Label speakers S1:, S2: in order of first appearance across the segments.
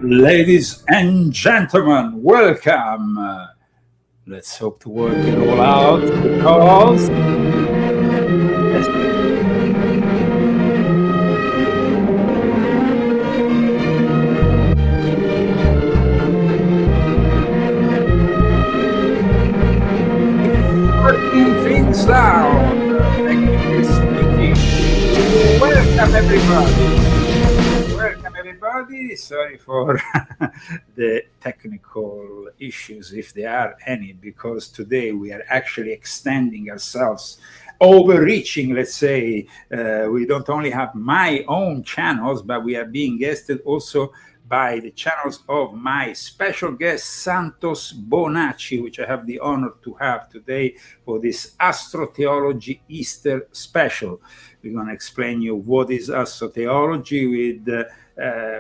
S1: Ladies and gentlemen, welcome. Let's hope to work it all out because working things out. Technically speaking, welcome everybody. Welcome everybody. Sorry for the technical issues, if there are any, because today we are actually extending ourselves, overreaching, let's say. We don't only have my own channels, but we are being guested also by the channels of my special guest, Santos Bonacci, which I have the honor to have today for this Astrotheology Easter special. We're going to explain you what is astrotheology with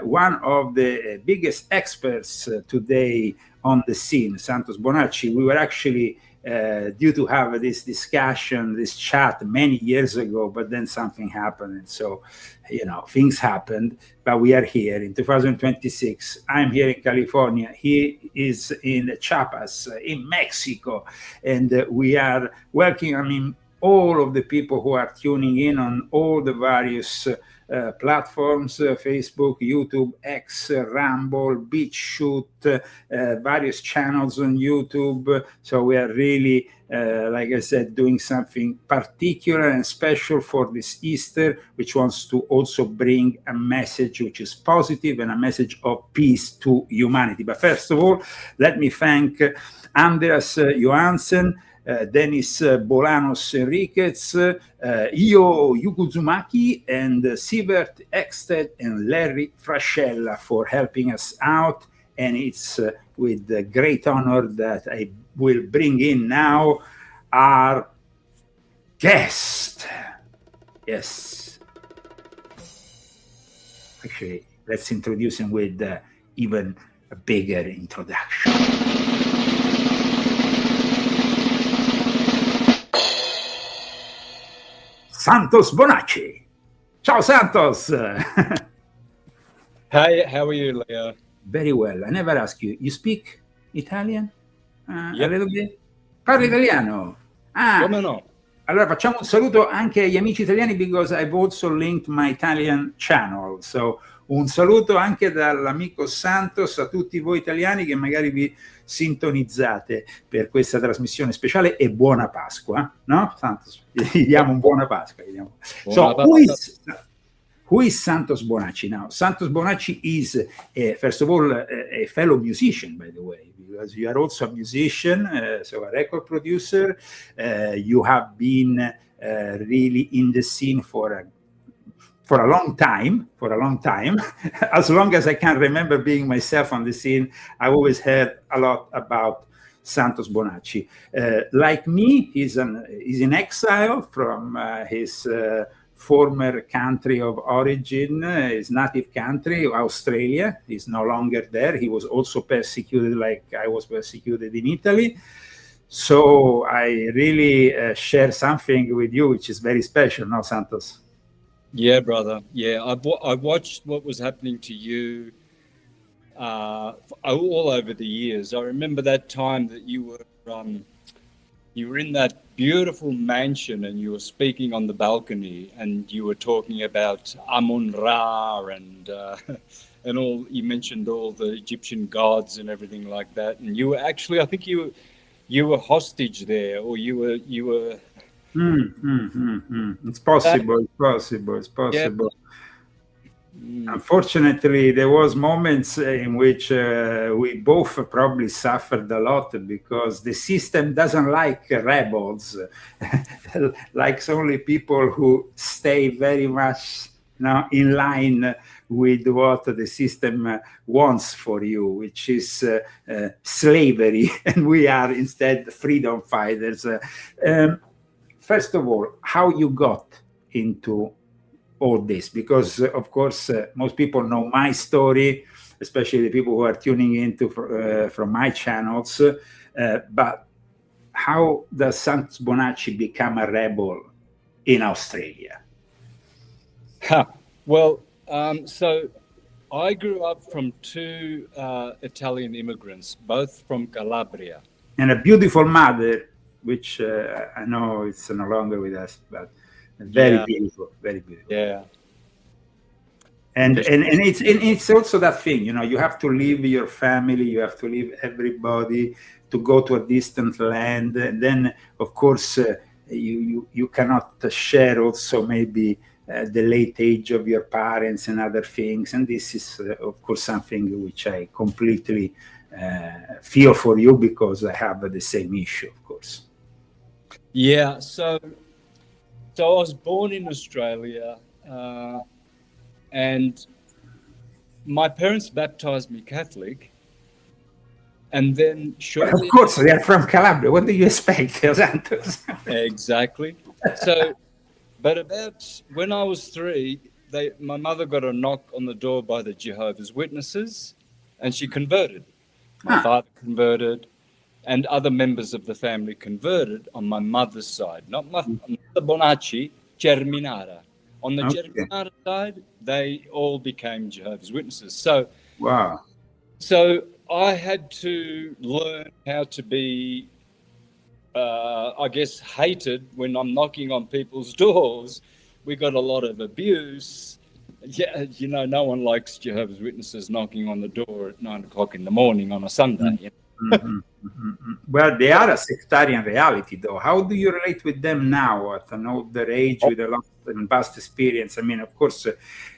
S1: one of the biggest experts today on the scene, Santos Bonacci. We were actually due to have this discussion, this chat many years ago, but then something happened. And so, you know, things happened, but we are here in 2026. I'm here in California. He is in Chiapas, in Mexico. And we are working, I mean, all of the people who are tuning in on all the various platforms, Facebook, YouTube, X, Rumble, BitChute, various channels on YouTube. So we are really, like I said, doing something particular and special for this Easter, which wants to also bring a message which is positive and a message of peace to humanity. But first of all, let me thank Anders Johansen, Dennis Bolanos Enriquez, Io Yukuzumaki, and Sivert Eksted and Larry Frascella for helping us out. And it's with great honor that I will bring in now our guest. Yes. Actually, let's introduce him with even a bigger introduction. Santos Bonacci. Ciao, Santos.
S2: Hi, how are you, Leo?
S1: Very well. I never ask you. You speak Italian?
S2: Yep.
S1: A little bit? Parli italiano?
S2: Come no?
S1: Allora facciamo un saluto anche agli amici italiani, because I've also linked my Italian channel. So un saluto anche dall'amico Santos a tutti voi italiani che magari vi sintonizzate per questa trasmissione speciale, e buona Pasqua, no? Santos, gli diamo un buona Pasqua. So who is Santos Bonacci now? Santos Bonacci is, first of all, a fellow musician, by the way, because you are also a musician, so a record producer. You have been really in the scene for a long time, as long as I can remember being myself on the scene. I always heard a lot about Santos Bonacci. Like me, he's in exile from his former country of origin, his native country, Australia. He's no longer there. He was also persecuted like I was persecuted in Italy. So I really share something with you, which is very special, no, Santos?
S2: Yeah, brother. Yeah, I watched what was happening to you all over the years. I remember that time that you were in that beautiful mansion and you were speaking on the balcony and you were talking about Amun Ra and and all. You mentioned all the Egyptian gods and everything like that. And you were actually, I think you were hostage there, or you were.
S1: It's possible. It's possible. It's
S2: Yeah.
S1: possible. Unfortunately, there was moments in which we both probably suffered a lot because the system doesn't like rebels, likes only people who stay very much in line with what the system wants for you, which is slavery, and we are instead freedom fighters. First of all, how you got into all this, because of course most people know my story, especially the people who are tuning into from my channels, but how does Santos Bonacci become a rebel in Australia?
S2: Well, so I grew up from two Italian immigrants, both from Calabria,
S1: and a beautiful mother, which I know it's no longer with us, but very beautiful, very beautiful.
S2: Yeah.
S1: And it's also that thing, you have to leave your family, you have to leave everybody to go to a distant land, and then of course you cannot share also maybe the late age of your parents and other things, and this is of course something which I completely feel for you, because I have the same issue, of course.
S2: Yeah, so I was born in Australia, and my parents baptized me Catholic, and then shortly...
S1: Of course, they are from Calabria. What do you expect, Santos?
S2: Exactly. So, but when I was 3, my mother got a knock on the door by the Jehovah's Witnesses, and she converted. My father converted, and other members of the family converted on my mother's side, not the Bonacci, Germinara. On the Germinara side, they all became Jehovah's Witnesses. So,
S1: wow.
S2: So I had to learn how to be, I guess, hated when I'm knocking on people's doors. We got a lot of abuse. Yeah, no one likes Jehovah's Witnesses knocking on the door at 9 o'clock in the morning on a Sunday.
S1: Well, they are a sectarian reality, though. How do you relate with them now at an older age with a lot and vast experience? I mean, of course,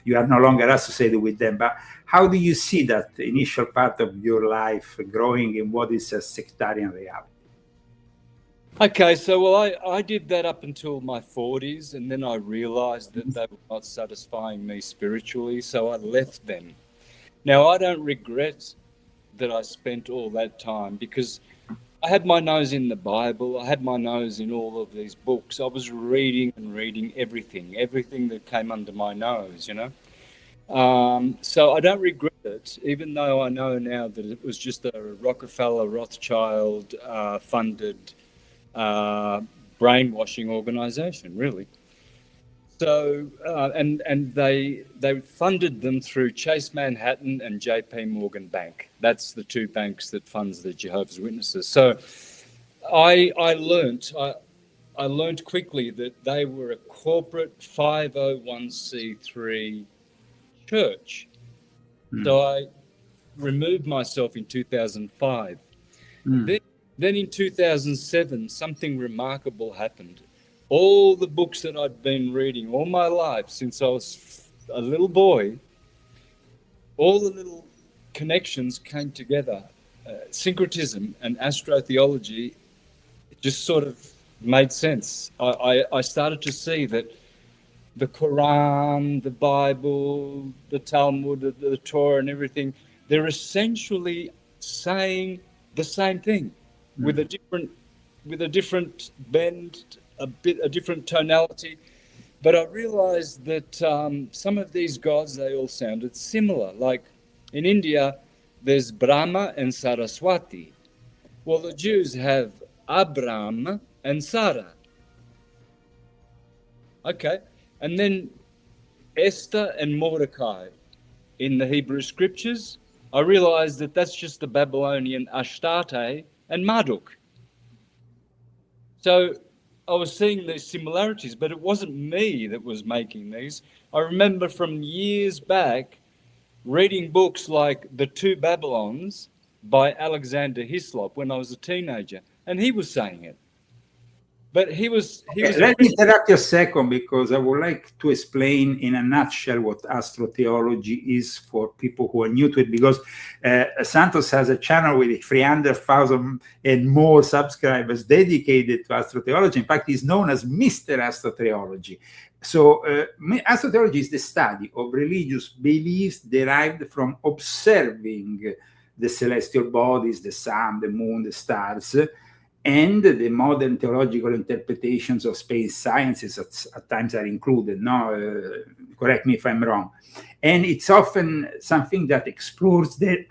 S1: you are no longer associated with them, but how do you see that initial part of your life growing in what is a sectarian reality?
S2: Okay, so I did that up until my 40s, and then I realized that they were not satisfying me spiritually, so I left them. Now, I don't regret that I spent all that time, because I had my nose in the Bible, I had my nose in all of these books. I was reading and reading everything that came under my nose, So I don't regret it, even though I know now that it was just a Rockefeller, Rothschild funded brainwashing organization, really. So and they funded them through Chase Manhattan and J.P. Morgan Bank. That's the two banks that funds the Jehovah's Witnesses. So I learned quickly that they were a corporate 501c3 church. So I removed myself in 2005. Then in 2007, something remarkable happened. All the books that I'd been reading all my life since I was a little boy, all the little connections came together. Syncretism and astrotheology just sort of made sense. I started to see that the Quran, the Bible, the Talmud, the Torah and everything, they're essentially saying the same thing with a different bend, a different tonality. But I realized that some of these gods, they all sounded similar. Like in India, there's Brahma and Saraswati. Well, the Jews have Abraham and Sarah. Okay. And then Esther and Mordecai in the Hebrew scriptures. I realized that that's just the Babylonian Astarte and Marduk. So I was seeing these similarities, but it wasn't me that was making these. I remember from years back reading books like The Two Babylons by Alexander Hislop when I was a teenager, and he was saying it. But he was
S1: let me interrupt you a second, because I would like to explain in a nutshell what astrotheology is for people who are new to it, because Santos has a channel with 300,000 and more subscribers dedicated to astrotheology. In fact, he's known as Mr. Astrotheology. So astrotheology is the study of religious beliefs derived from observing the celestial bodies, the sun, the moon, the stars, and the modern theological interpretations of space sciences at times are included. No, correct me if I'm wrong. And it's often something that explores the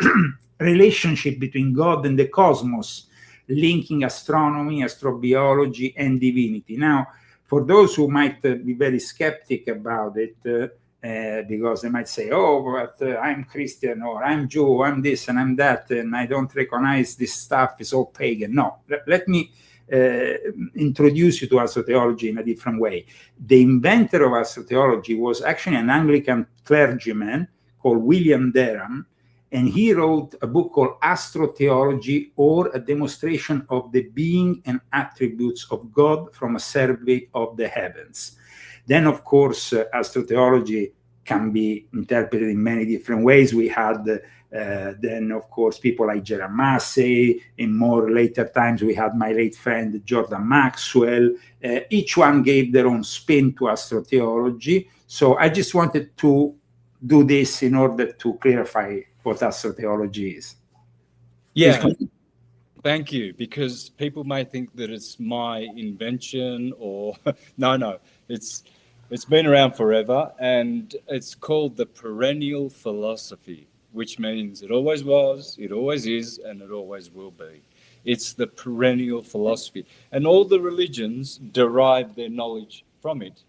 S1: relationship between God and the cosmos, linking astronomy, astrobiology, and divinity. Now, for those who might be very skeptic about it, because they might say, oh, but I'm Christian, or I'm Jew, I'm this and I'm that, and I don't recognize this stuff, it's all pagan. No, let me introduce you to astrotheology in a different way. The inventor of astrotheology was actually an Anglican clergyman called William Derham, and he wrote a book called Astrotheology, or a demonstration of the being and attributes of God from a survey of the heavens. Then, of course, astrotheology can be interpreted in many different ways. We had then, of course, people like Gerard Massey. In more later times, we had my late friend Jordan Maxwell. Each one gave their own spin to astrotheology. So I just wanted to do this in order to clarify what astrotheology is.
S2: Yeah. Thank you, because people may think that it's my invention, or no, it's been around forever, and it's called the perennial philosophy, which means it always was, it always is, and it always will be. It's the perennial philosophy, and all the religions derive their knowledge from it.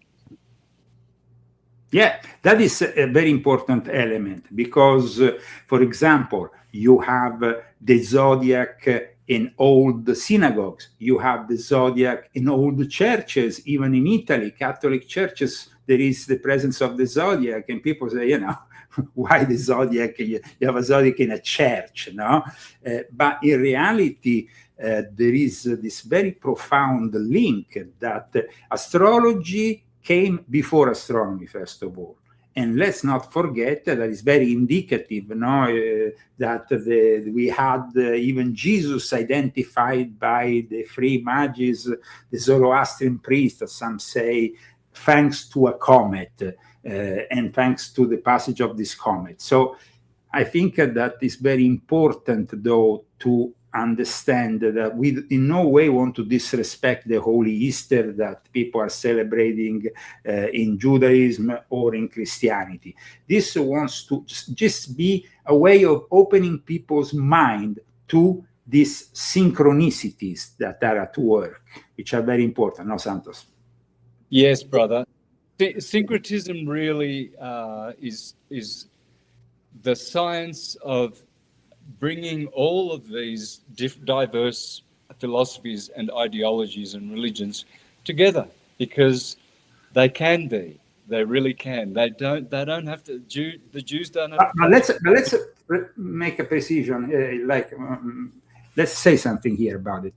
S1: Yeah, that is a very important element, because, for example, you have the zodiac in old synagogues. You have the zodiac in old churches, even in Italy, Catholic churches, there is the presence of the zodiac, and people say, why the zodiac? You have a zodiac in a church, no? But in reality, there is this very profound link that astrology came before astronomy, first of all. And let's not forget that is very indicative, that we had even Jesus identified by the three Magis, the Zoroastrian priest, as some say, thanks to a comet, and thanks to the passage of this comet. So I think that is very important, though, to understand that we in no way want to disrespect the Holy Easter that people are celebrating in Judaism or in Christianity. This wants to just be a way of opening people's mind to these synchronicities that are at work, which are very important. No, Santos?
S2: Yes, brother. Syncretism really is the science of bringing all of these diverse philosophies and ideologies and religions together, because they can be. They really can. They don't have to. The Jews don't have to.
S1: Let's make a precision. Let's say something here about it.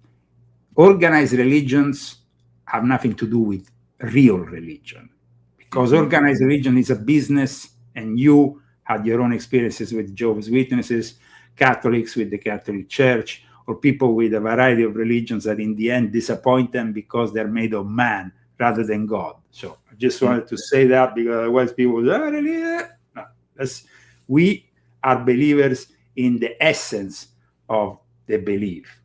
S1: Organized religions have nothing to do with real religion, because organized religion is a business, and you had your own experiences with Jehovah's Witnesses, Catholics with the Catholic Church, or people with a variety of religions that in the end disappoint them because they're made of man rather than God. So I just wanted to say that, because otherwise people say, really? No, we are believers in the essence of the belief.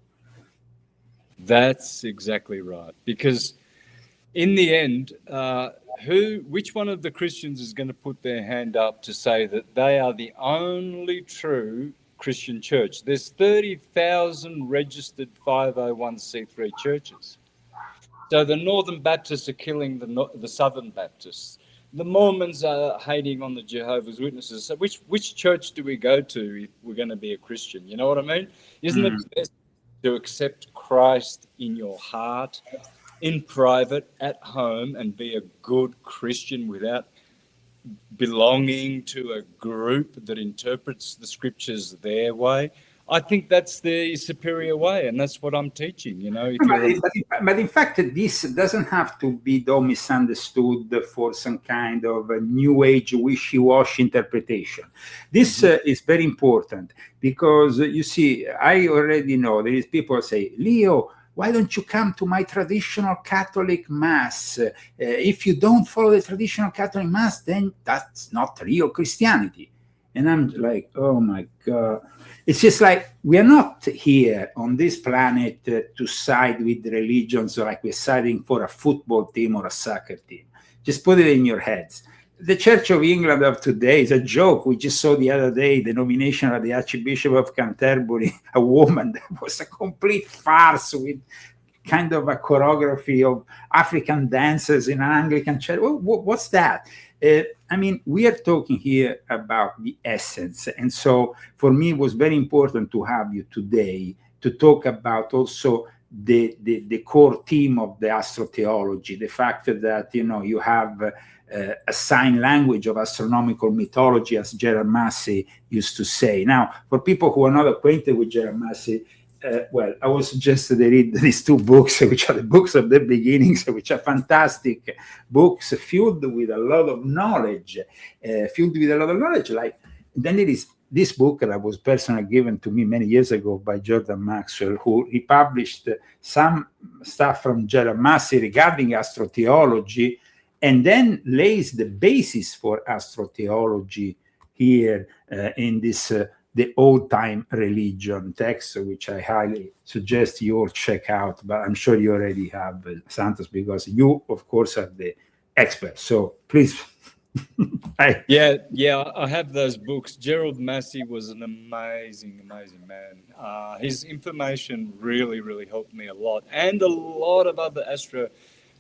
S2: That's exactly right. Because in the end, which one of the Christians is going to put their hand up to say that they are the only true Christian church. There's 30,000 registered 501c3 churches. So the Northern Baptists are killing the Southern Baptists. The Mormons are hating on the Jehovah's Witnesses. So which church do we go to if we're going to be a Christian? You know what I mean? Isn't it best to accept Christ in your heart, in private, at home, and be a good Christian without belonging to a group that interprets the scriptures their way? I think that's the superior way, and that's what I'm teaching. You know,
S1: but in fact, this doesn't have to be though misunderstood for some kind of a new age wishy-washy interpretation. This is very important because you see, I already know there is people say, Leo, why don't you come to my traditional Catholic Mass? If you don't follow the traditional Catholic Mass, then that's not real Christianity. And I'm like, oh my God. It's just like we are not here on this planet to side with religions like we're siding for a football team or a soccer team. Just put it in your heads. The Church of England of today is a joke. We just saw the other day the nomination of the Archbishop of Canterbury, a woman. That was a complete farce with kind of a choreography of African dancers in an Anglican church. What's that? I mean, we are talking here about the essence. And so for me, it was very important to have you today to talk about also the core theme of the astrotheology, the fact that, you know, you have a sign language of astronomical mythology, as Gerard Massey used to say. Now, for people who are not acquainted with Gerard Massey, well, I would suggest they read these two books, which are the books of the beginnings, which are fantastic books filled with a lot of knowledge. Like, then there is this book that was personally given to me many years ago by Jordan Maxwell, who republished some stuff from Gerard Massey regarding astrotheology, and then lays the basis for astrotheology here in this the old-time religion text, which I highly suggest you all check out. But I'm sure you already have, Santos, because you, of course, are the expert. So please.
S2: Yeah, I have those books. Gerald Massey was an amazing man. His information really helped me a lot, and a lot of other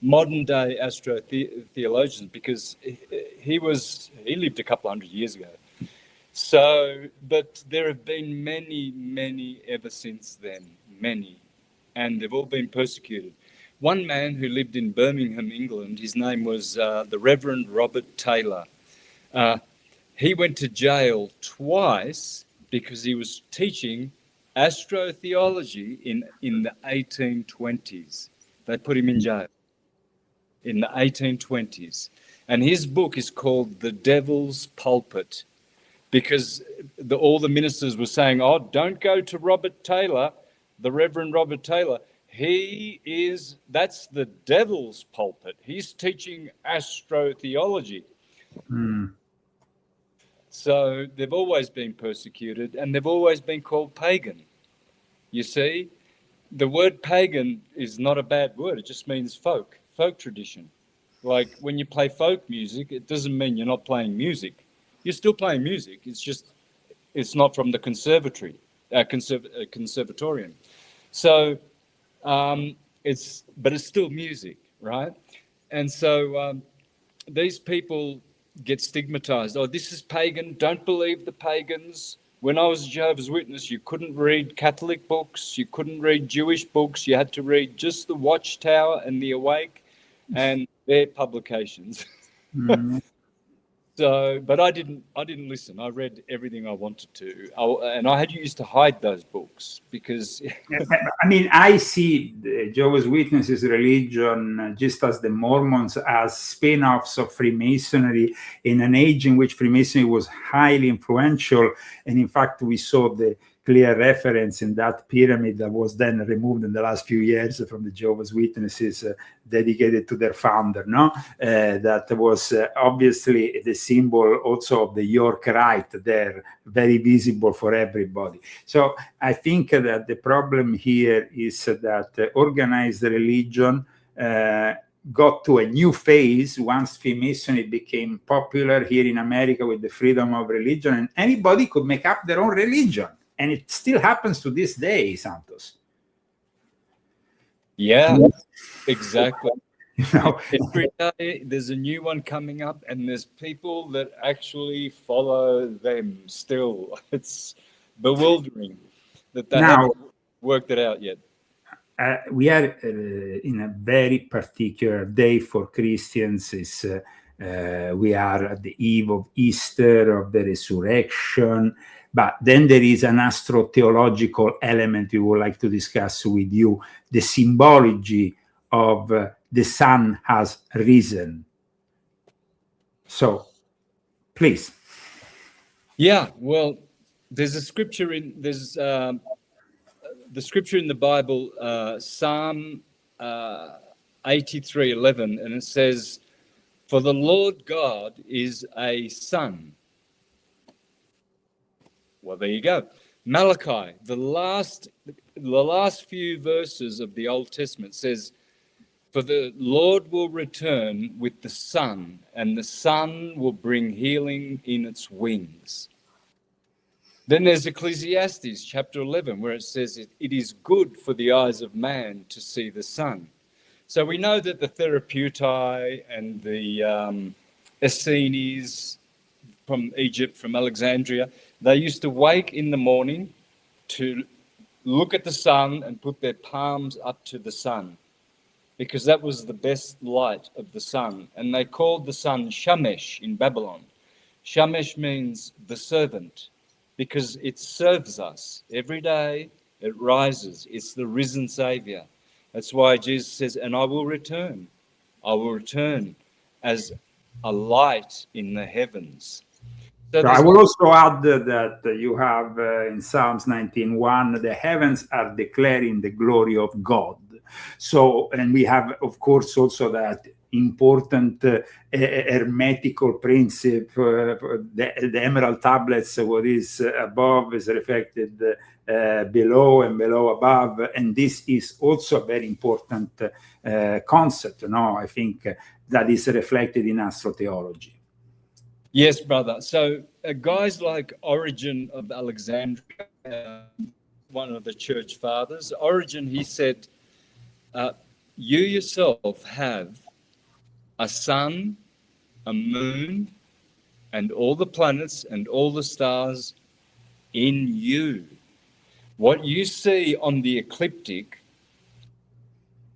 S2: modern day astrotheologians, because he lived a couple 100 years ago. So, but there have been many ever since then, many, and they've all been persecuted. One man who lived in Birmingham, England, his name was the Reverend Robert Taylor. He went to jail twice because he was teaching astrotheology in the 1820s. They put him in jail in the 1820s. And his book is called The Devil's Pulpit, because all the ministers were saying, oh, don't go to Robert Taylor, the Reverend Robert Taylor. That's the devil's pulpit. He's teaching astrotheology. So they've always been persecuted, and they've always been called pagan. You see, the word pagan is not a bad word. It just means folk tradition. Like when you play folk music, it doesn't mean you're not playing music. You're still playing music. It's just, it's not from the conservatorium. So but it's still music, right? And so these people get stigmatized. Oh, this is pagan. Don't believe the pagans. When I was a Jehovah's Witness, you couldn't read Catholic books. You couldn't read Jewish books. You had to read just the Watchtower and the Awake and their publications. So, but I didn't listen. I read everything I wanted to, and I had used to hide those books because.
S1: I mean, I see the Jehovah's Witnesses religion just as the Mormons as spin-offs of Freemasonry in an age in which Freemasonry was highly influential, and in fact, we saw the clear reference in that pyramid that was then removed in the last few years from the Jehovah's Witnesses dedicated to their founder, that was obviously the symbol also of the York Rite there, very visible for everybody. So I think that the problem here is that organized religion got to a new phase once Freemasonry became popular here in America with the freedom of religion, and anybody could make up their own religion. And it still happens to this day, Santos.
S2: Yeah, exactly.
S1: You know?
S2: Every day there's a new one coming up, and there's people that actually follow them still. It's bewildering that they haven't worked it out yet.
S1: We are in a very particular day for Christians. We are at the eve of Easter, of the resurrection. But then there is an astrotheological element we would like to discuss with you, the symbology of the sun has risen. So, please.
S2: Yeah, well, there's a scripture in the scripture in the Bible, Psalm 83:11, and it says, "For the Lord God is a sun." Well, there you go. Malachi, the last few verses of the Old Testament says, "For the Lord will return with the sun, and the sun will bring healing in its wings." Then there's Ecclesiastes chapter 11, where it says, "It is good for the eyes of man to see the sun." So we know that the Therapeutae and the Essenes from Egypt, from Alexandria, they used to wake in the morning to look at the sun and put their palms up to the sun, because that was the best light of the sun. And they called the sun Shamesh in Babylon. Shamesh means the servant, because it serves us every day. It rises. It's the risen Savior. That's why Jesus says, "And I will return. I will return as a light in the heavens."
S1: So I will also add that you have in Psalms 19:1, the heavens are declaring the glory of God. So, and we have, of course, also that important hermetical principle, the emerald tablets, what is above is reflected below, and below above. And this is also a very important concept, I think, that is reflected in astrotheology.
S2: Yes, brother. So guys like Origen of Alexandria, one of the church fathers, Origen, he said, "You yourself have a sun, a moon, and all the planets and all the stars in you. What you see on the ecliptic,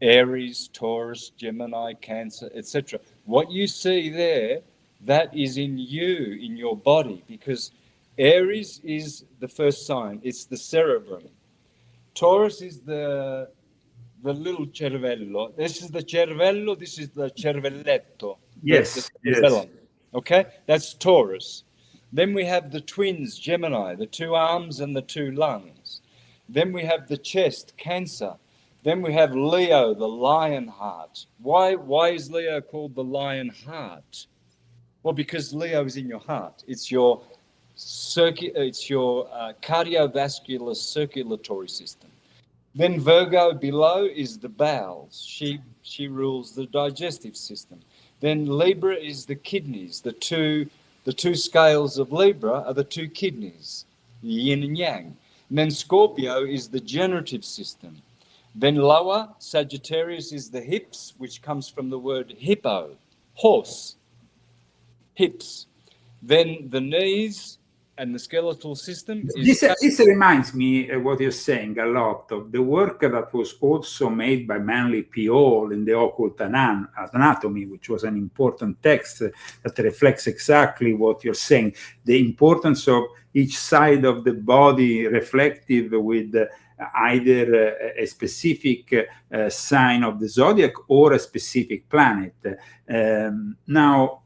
S2: Aries, Taurus, Gemini, Cancer, etc., what you see there, that is in you, in your body, because Aries is the first sign. It's the cerebrum. Taurus is the little cervello. This is the cervello. This is the cervelletto.
S1: Yes.
S2: Yes. Okay, that's Taurus. Then we have the twins, Gemini, the two arms and the two lungs. Then we have the chest, Cancer. Then we have Leo, the lion heart. Why is Leo called the lion heart? Well, because Leo is in your heart. It's your cardiovascular circulatory system. Then Virgo below is the bowels. She rules the digestive system. Then Libra is the kidneys. The two scales of Libra are the two kidneys, yin and yang. And then Scorpio is the generative system. Then lower, Sagittarius is the hips, which comes from the word hippo, horse, hips. Then the knees and the skeletal system is...
S1: This reminds me of what you're saying a lot of the work that was also made by Manly P. Hall in the Occult Anatomy, which was an important text that reflects exactly what you're saying, the importance of each side of the body reflective with either a specific sign of the zodiac or a specific planet. Now,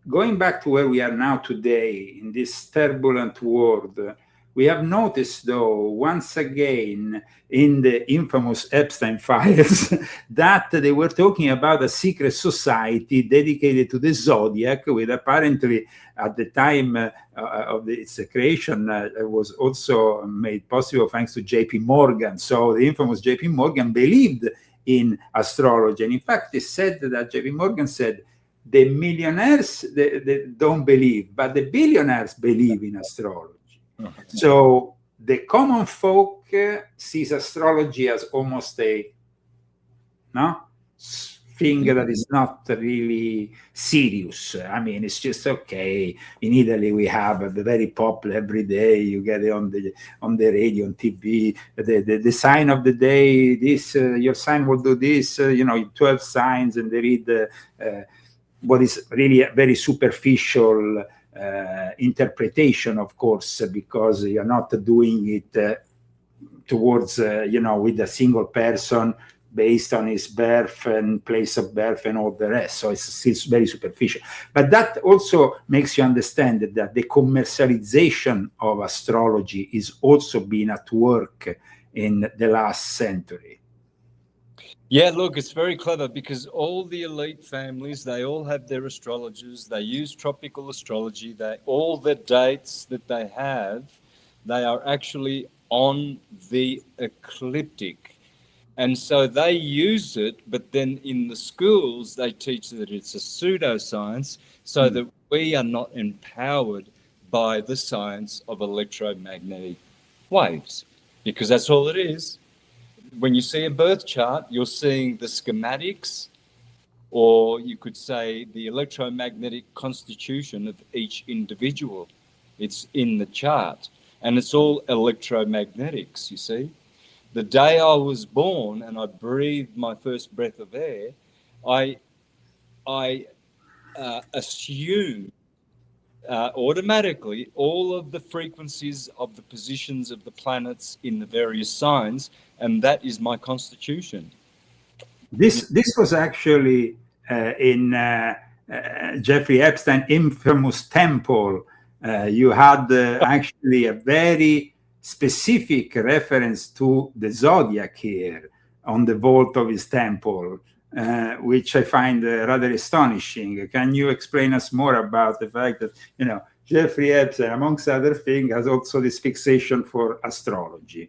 S1: going back to where we are now today, in this turbulent world, we have noticed, though, once again, in the infamous Epstein files, that they were talking about a secret society dedicated to the zodiac, with apparently, at the time of its creation, was also made possible thanks to J.P. Morgan. So the infamous J.P. Morgan believed in astrology. And in fact, they said that J.P. Morgan said, the millionaires they don't believe, but the billionaires believe in astrology. So the common folk sees astrology as almost a thing that is not really serious. I mean, it's just okay. In Italy, we have the very popular every day. You get it on the radio, on TV. The sign of the day. This your sign will do this. 12 signs, and they read what is really a very superficial interpretation, of course, because you're not doing it towards with a single person based on his birth and place of birth and all the rest. So it's very superficial. But that also makes you understand that the commercialization of astrology is also been at work in the last century.
S2: Yeah, look, it's very clever because all the elite families, they all have their astrologers. They use tropical astrology. All the dates that they have, they are actually on the ecliptic. And so they use it, but then in the schools, they teach that it's a pseudoscience so that we are not empowered by the science of electromagnetic waves, because that's all it is. When you see a birth chart, you're seeing the schematics, or you could say the electromagnetic constitution of each individual. It's in the chart, and it's all electromagnetics, you see. The day I was born and I breathed my first breath of air, I assumed automatically all of the frequencies of the positions of the planets in the various signs, and that is my constitution.
S1: This was actually in Jeffrey Epstein's infamous temple. You had actually a very specific reference to the zodiac here on the vault of his temple, which I find rather astonishing. Can you explain us more about the fact that, Jeffrey Epstein, amongst other things, has also this fixation for astrology?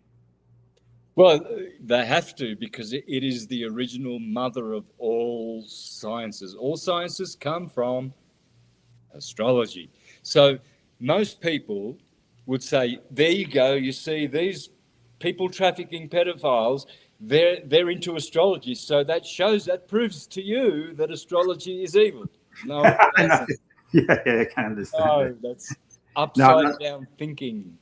S2: Well, they have to, because it is the original mother of all sciences. All sciences come from astrology. So most people would say, there you go, you see these people trafficking pedophiles, they're into astrology. So that proves to you that astrology is evil. No, it doesn't.
S1: Yeah, I can understand.
S2: No, that's upside down thinking.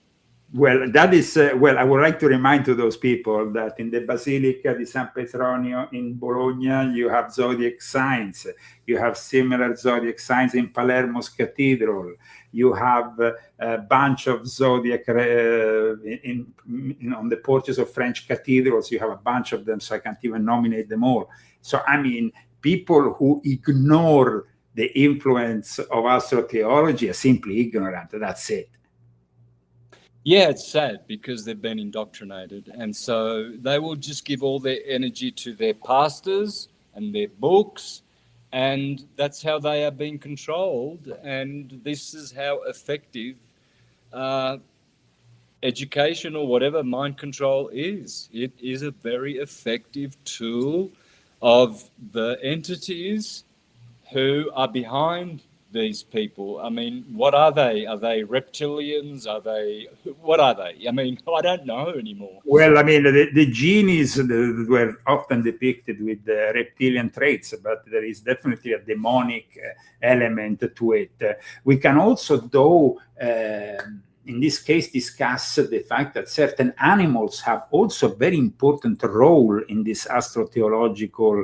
S1: Well, that is, I would like to remind to those people that in the Basilica di San Petronio in Bologna, you have zodiac signs. You have similar zodiac signs in Palermo's cathedral. You have a bunch of zodiac on the porches of French cathedrals. You have a bunch of them, so I can't even nominate them all. So, I mean, people who ignore the influence of astrotheology are simply ignorant. That's it.
S2: Yeah, it's sad because they've been indoctrinated. And so they will just give all their energy to their pastors and their books. And that's how they are being controlled. And this is how effective education or whatever mind control is. It is a very effective tool of the entities who are behind these people. I mean, what are they? Are they reptilians? What are they? I mean, I don't know anymore.
S1: Well, I mean, the genies were often depicted with reptilian traits, but there is definitely a demonic element to it. We can also, though, in this case, discuss the fact that certain animals have also a very important role in this astrotheological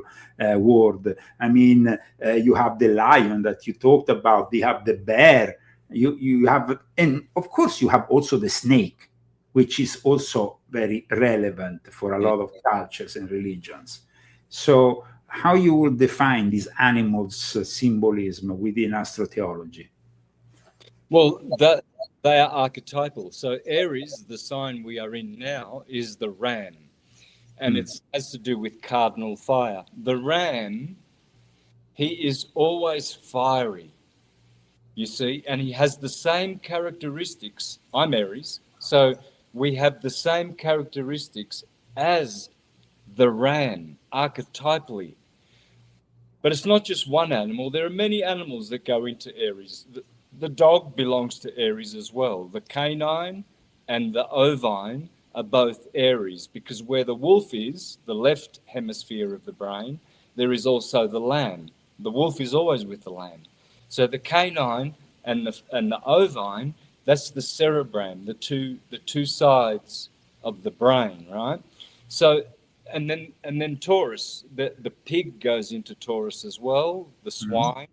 S1: world. I mean, you have the lion that you talked about, you have the bear, you have, and of course you have also the snake, which is also very relevant for a lot of cultures and religions. So how you will define these animals' symbolism within astrotheology?
S2: Well, they are archetypal. So Aries, the sign we are in now, is the ram. And it has to do with cardinal fire. The ram, he is always fiery, you see, and he has the same characteristics. I'm Aries, so we have the same characteristics as the ram, archetypally. But it's not just one animal. There are many animals that go into Aries. The dog belongs to Aries as well. The canine, and the ovine are both Aries, because where the wolf is, the left hemisphere of the brain, there is also the lamb. The wolf is always with the lamb. So the canine and the ovine, that's the cerebrum, the two sides of the brain, right? So and then Taurus, the pig goes into Taurus as well, the swine.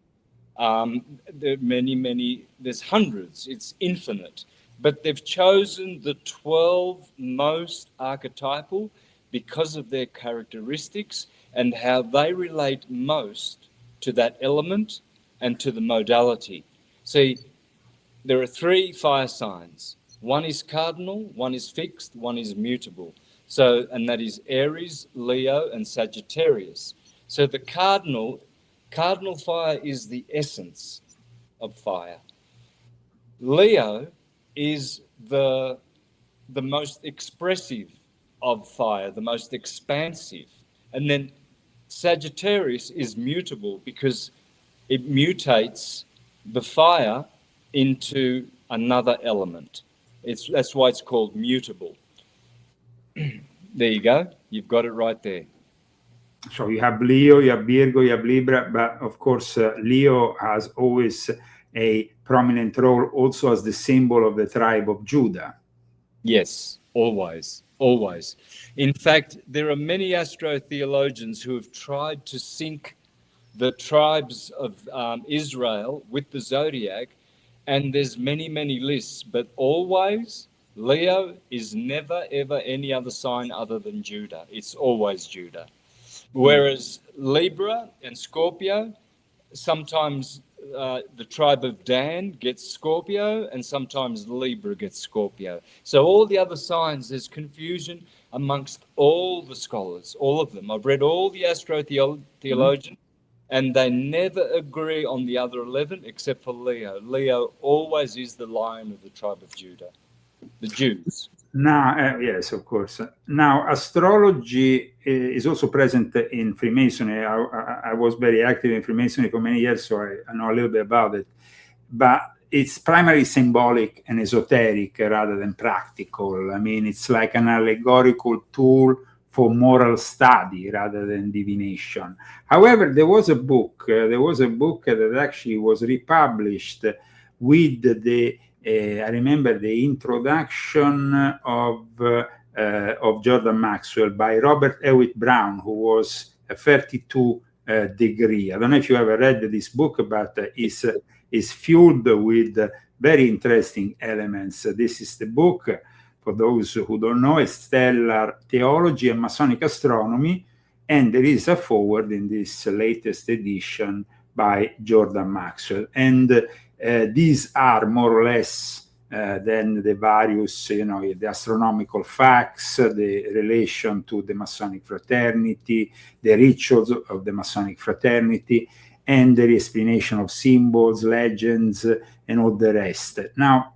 S2: There are many, there's hundreds, it's infinite. But they've chosen the 12 most archetypal because of their characteristics and how they relate most to that element and to the modality. See, there are 3 fire signs. One is cardinal, one is fixed, one is mutable. So, and that is Aries, Leo, and Sagittarius. So the cardinal fire is the essence of fire. Leo is the most expressive of fire, the most expansive. And then Sagittarius is mutable because it mutates the fire into another element. That's why it's called mutable. There you go. You've got it right there.
S1: So you have Leo, you have Virgo, you have Libra, but of course Leo has always a prominent role also as the symbol of the tribe of Judah.
S2: Yes, always. In fact, there are many astrotheologians who have tried to sync the tribes of Israel with the zodiac, and there's many lists, but always Leo is never ever any other sign other than Judah. It's always Judah. Whereas Libra and Scorpio, sometimes the tribe of Dan gets Scorpio and sometimes Libra gets Scorpio. So all the other signs, there's confusion amongst all the scholars, all of them. I've read all the astrotheologians and they never agree on the other 11 except for Leo. Leo always is the lion of the tribe of Judah, the Jews.
S1: Now, yes, of course. Now, astrology is also present in Freemasonry. I was very active in Freemasonry for many years, so I know a little bit about it. But it's primarily symbolic and esoteric rather than practical. I mean, it's like an allegorical tool for moral study rather than divination. However, there was a book that actually was republished with the I remember the introduction of Jordan Maxwell by Robert Hewitt Brown, who was a 32 degree. I don't know if you ever read this book, but is fueled with very interesting elements. This is the book, for those who don't know, it's Stellar Theology and Masonic Astronomy, and there is a foreword in this latest edition by Jordan Maxwell. And these are more or less than the various, the astronomical facts, the relation to the Masonic fraternity, the rituals of the Masonic fraternity, and the explanation of symbols, legends, and all the rest. Now,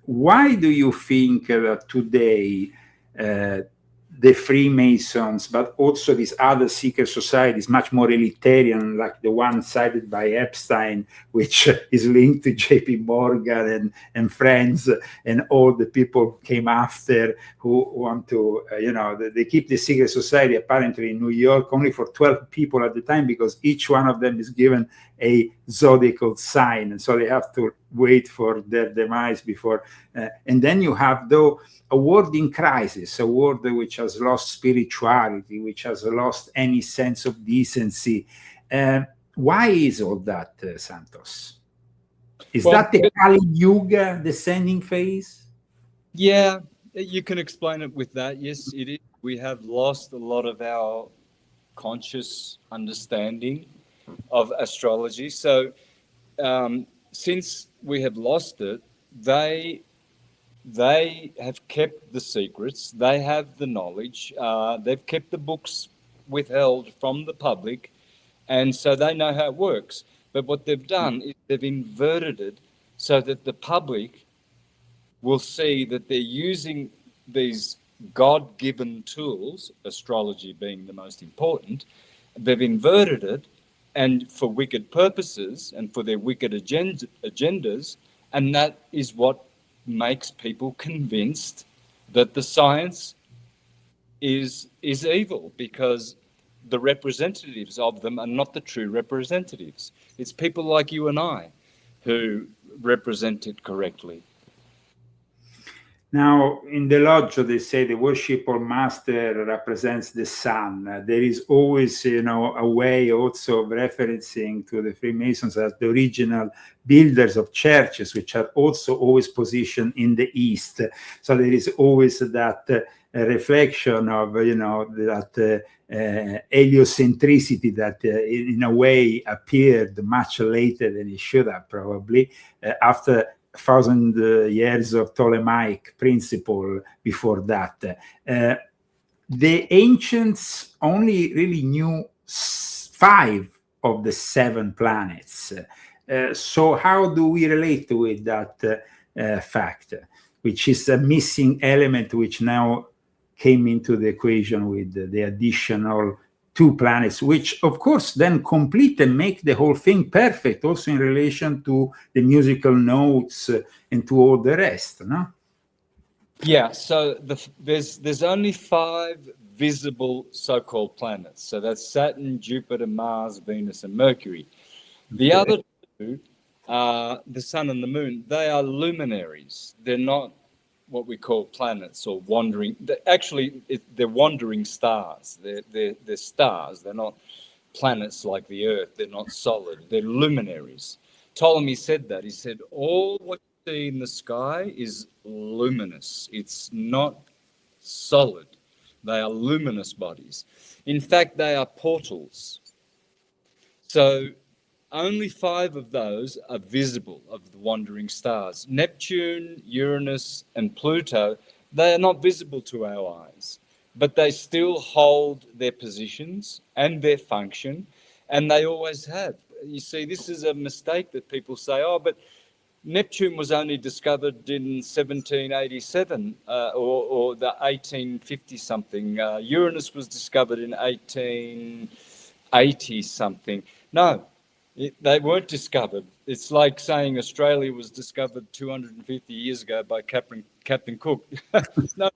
S1: why do you think that today the Freemasons, but also these other secret societies, much more elitarian, like the one cited by Epstein, which is linked to JP Morgan and friends, and all the people came after who want to, they keep the secret society apparently in New York only for 12 people at the time, because each one of them is given a zodiacal sign, and so they have to wait for their demise before. And then you have, though, a world in crisis, a world which has lost spirituality, which has lost any sense of decency. Why is all that, Santos? Is that the Kali Yuga descending phase?
S2: Yeah, you can explain it with that. Yes, it is. We have lost a lot of our conscious understanding of astrology. So since we have lost it, they have kept the secrets, they have the knowledge, they've kept the books withheld from the public, and so they know how it works. But what they've done is they've inverted it so that the public will see that they're using these God-given tools, astrology being the most important. They've inverted it, and for wicked purposes and for their wicked agendas, and that is what makes people convinced that the science is evil, because the representatives of them are not the true representatives. It's people like you and I who represent it correctly.
S1: Now, in the lodge, they say the worshipful master represents the sun. There is always, a way also of referencing to the Freemasons as the original builders of churches, which are also always positioned in the east. So there is always that reflection of, that heliocentricity that in a way appeared much later than it should have, probably, after 1,000 years of Ptolemaic principle before that. The ancients only really knew 5 of the 7 planets. So how do we relate with that fact, which is a missing element which now came into the equation with the additional 2 planets, which of course then complete and make the whole thing perfect, also in relation to the musical notes and to all the rest, no?
S2: Yeah, so there's only 5 visible so-called planets. So that's Saturn, Jupiter, Mars, Venus, and Mercury. The other 2 are the sun and the moon. They are luminaries. They're not what we call planets or wandering. They're wandering stars. They're stars. They're not planets like the Earth. They're not solid. They're luminaries. Ptolemy said that. He said, all what you see in the sky is luminous. It's not solid. They are luminous bodies. In fact, they are portals. So only 5 of those are visible, of the wandering stars. Neptune, Uranus, and Pluto, they are not visible to our eyes, but they still hold their positions and their function, and they always have. You see, this is a mistake that people say, oh, but Neptune was only discovered in 1787 or the 1850-something. Uranus was discovered in 1880-something. No. They weren't discovered. It's like saying Australia was discovered 250 years ago by Captain Cook. No.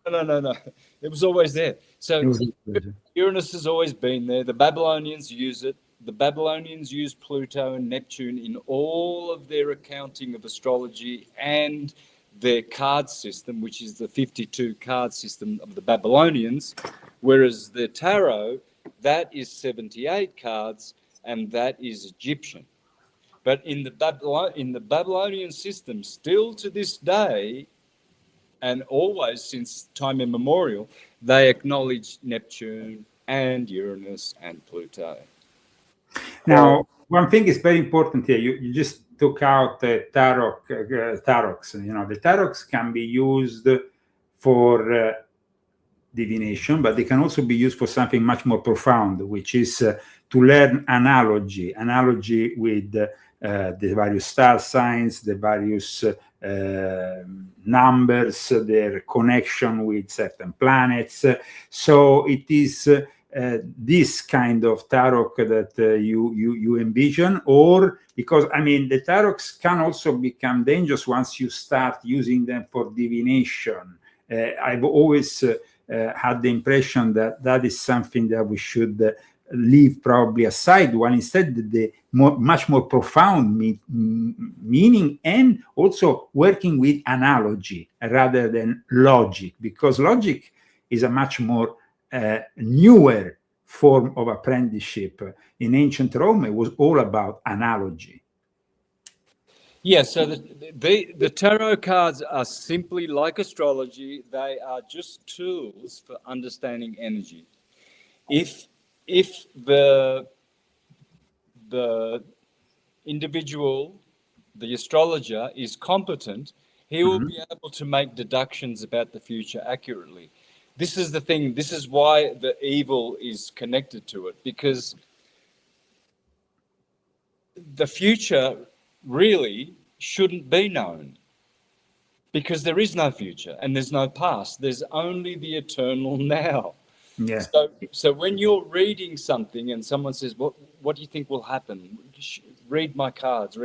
S2: It was always there. So Uranus has always been there. The Babylonians use it. The Babylonians use Pluto and Neptune in all of their accounting of astrology and their card system, which is the 52 card system of the Babylonians, whereas the tarot, that is 78 cards, and that is Egyptian. But in the Babylonian system, still to this day, and always since time immemorial, they acknowledge Neptune and Uranus and Pluto.
S1: Now, one thing is very important here. You just took out the tarots. The tarots can be used for divination, but they can also be used for something much more profound, which is to learn analogy with the various star signs, the various numbers, their connection with certain planets. So it is this kind of tarot that you envision, or because the tarots can also become dangerous once you start using them for divination. I've always had the impression that is something that we should leave probably aside, while instead the much more profound meaning, and also working with analogy rather than logic, because logic is a much more newer form of apprenticeship. In ancient Rome, it was all about analogy.
S2: Yeah, so the tarot cards are simply like astrology. They are just tools for understanding energy. If the individual, the astrologer, is competent, he will be able to make deductions about the future accurately. This is the thing. This is why the evil is connected to it, because the future really shouldn't be known, because there is no future and there's no past. There's only the eternal now.
S1: Yeah.
S2: So when you're reading something and someone says, what do you think will happen? Read my cards.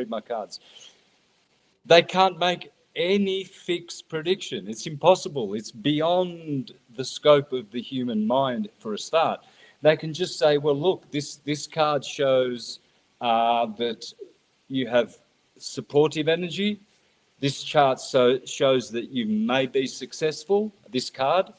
S2: They can't make any fixed prediction. It's impossible. It's beyond the scope of the human mind for a start. They can just say, well, look, this card shows that you have supportive energy. This chart shows that you may be successful, this card.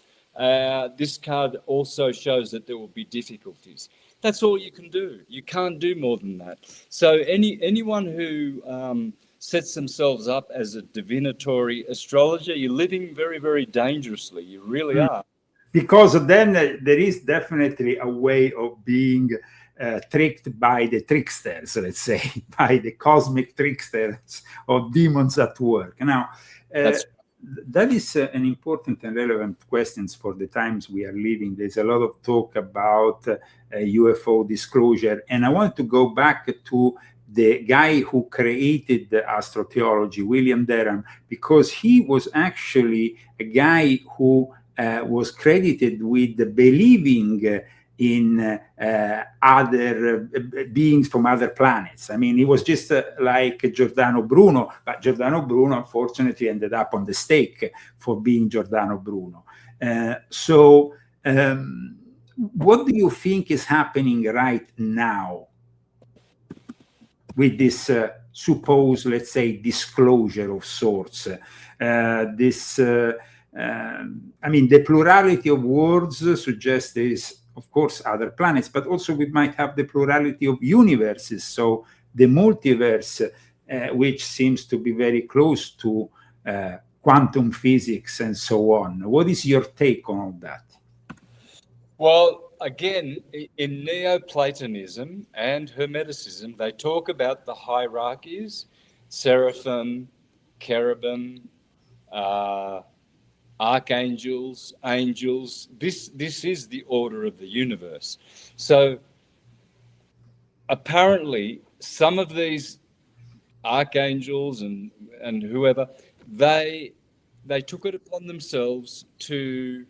S2: This card also shows that there will be difficulties. That's all you can do. You can't do more than that. So anyone who sets themselves up as a divinatory astrologer, you're living very, very dangerously. You really are.
S1: Because then there is definitely a way of being tricked by the tricksters, let's say, by the cosmic tricksters or demons at work. Now, that is an important and relevant question for the times we are living. There's a lot of talk about UFO disclosure, and I want to go back to the guy who created the astrotheology, William Derham, because he was actually a guy who was credited with believing in other beings from other planets. I mean, he was just like Giordano Bruno, but Giordano Bruno unfortunately ended up on the stake for being Giordano Bruno. What do you think is happening right now with this supposed, let's say, disclosure of sorts? I mean, the plurality of words suggests there is, of course, other planets, but also we might have the plurality of universes. So the multiverse, which seems to be very close to quantum physics and so on. What is your take on all that?
S2: Well, again, in Neoplatonism and Hermeticism, they talk about the hierarchies, seraphim, cherubim, archangels, angels. This is the order of the universe. So apparently some of these archangels and whoever, they took it upon themselves to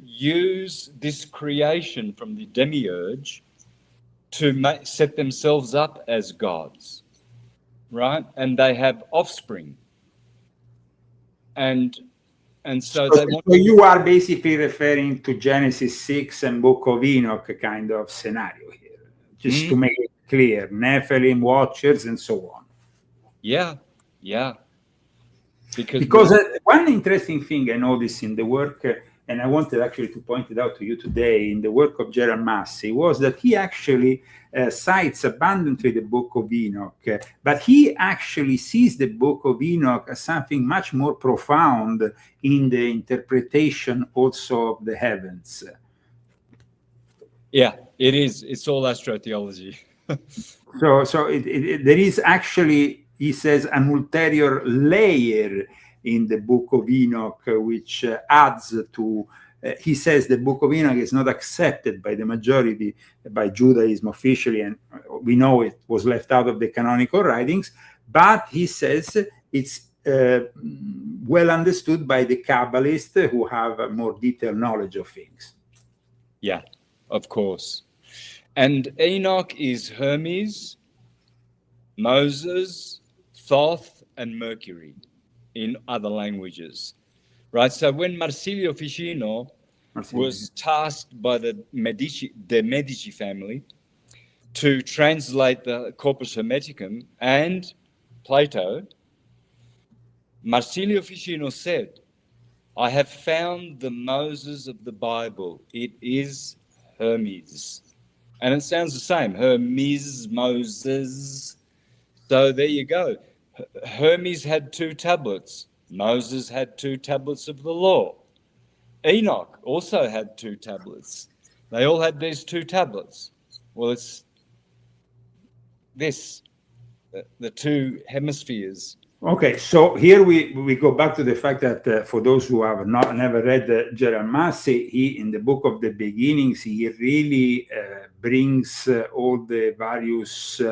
S2: use this creation from the demiurge to set themselves up as gods, right? And they have offspring. And so they want.
S1: So you are basically referring to Genesis 6 and Book of Enoch kind of scenario here, just to make it clear, Nephilim, Watchers, and so on.
S2: Yeah.
S1: Because one interesting thing I noticed in the work, and I wanted actually to point it out to you today, in the work of Gerald Massey, was that he actually cites abundantly the Book of Enoch, but he actually sees the Book of Enoch as something much more profound in the interpretation also of the heavens.
S2: Yeah, it is. It's all astrotheology.
S1: So there is actually, he says, an ulterior layer in the Book of Enoch, which adds to, he says the Book of Enoch is not accepted by the majority, by Judaism officially, and we know it was left out of the canonical writings, but he says it's well understood by the Kabbalists who have a more detailed knowledge of things.
S2: Yeah, of course. And Enoch is Hermes, Moses, Thoth, and Mercury in other languages, right? So when Marsilio Ficino was tasked by the Medici family to translate the Corpus Hermeticum and Plato, Marsilio Ficino said, "I have found the Moses of the Bible. It is Hermes." And it sounds the same, Hermes, Moses. So there you go. Hermes had 2 tablets. Moses had 2 tablets of the law. Enoch also had 2 tablets. They all had these 2 tablets. Well, it's this, the 2 hemispheres.
S1: Okay, so here we go back to the fact that for those who have never read Gerald Massey, he, in the Book of the Beginnings, he really brings all the various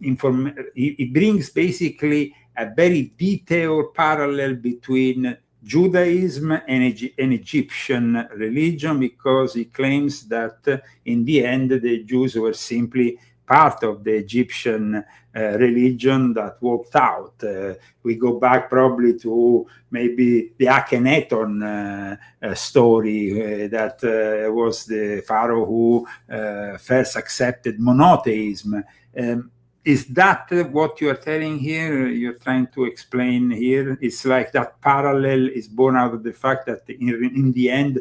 S1: he brings basically a very detailed parallel between Judaism and Egyptian religion, because he claims that in the end the Jews were simply part of the Egyptian religion that walked out. We go back probably to maybe the Akhenaton story, that was the pharaoh who first accepted monotheism. Is that what you are telling here? You're trying to explain here? It's like that parallel is born out of the fact that in the end,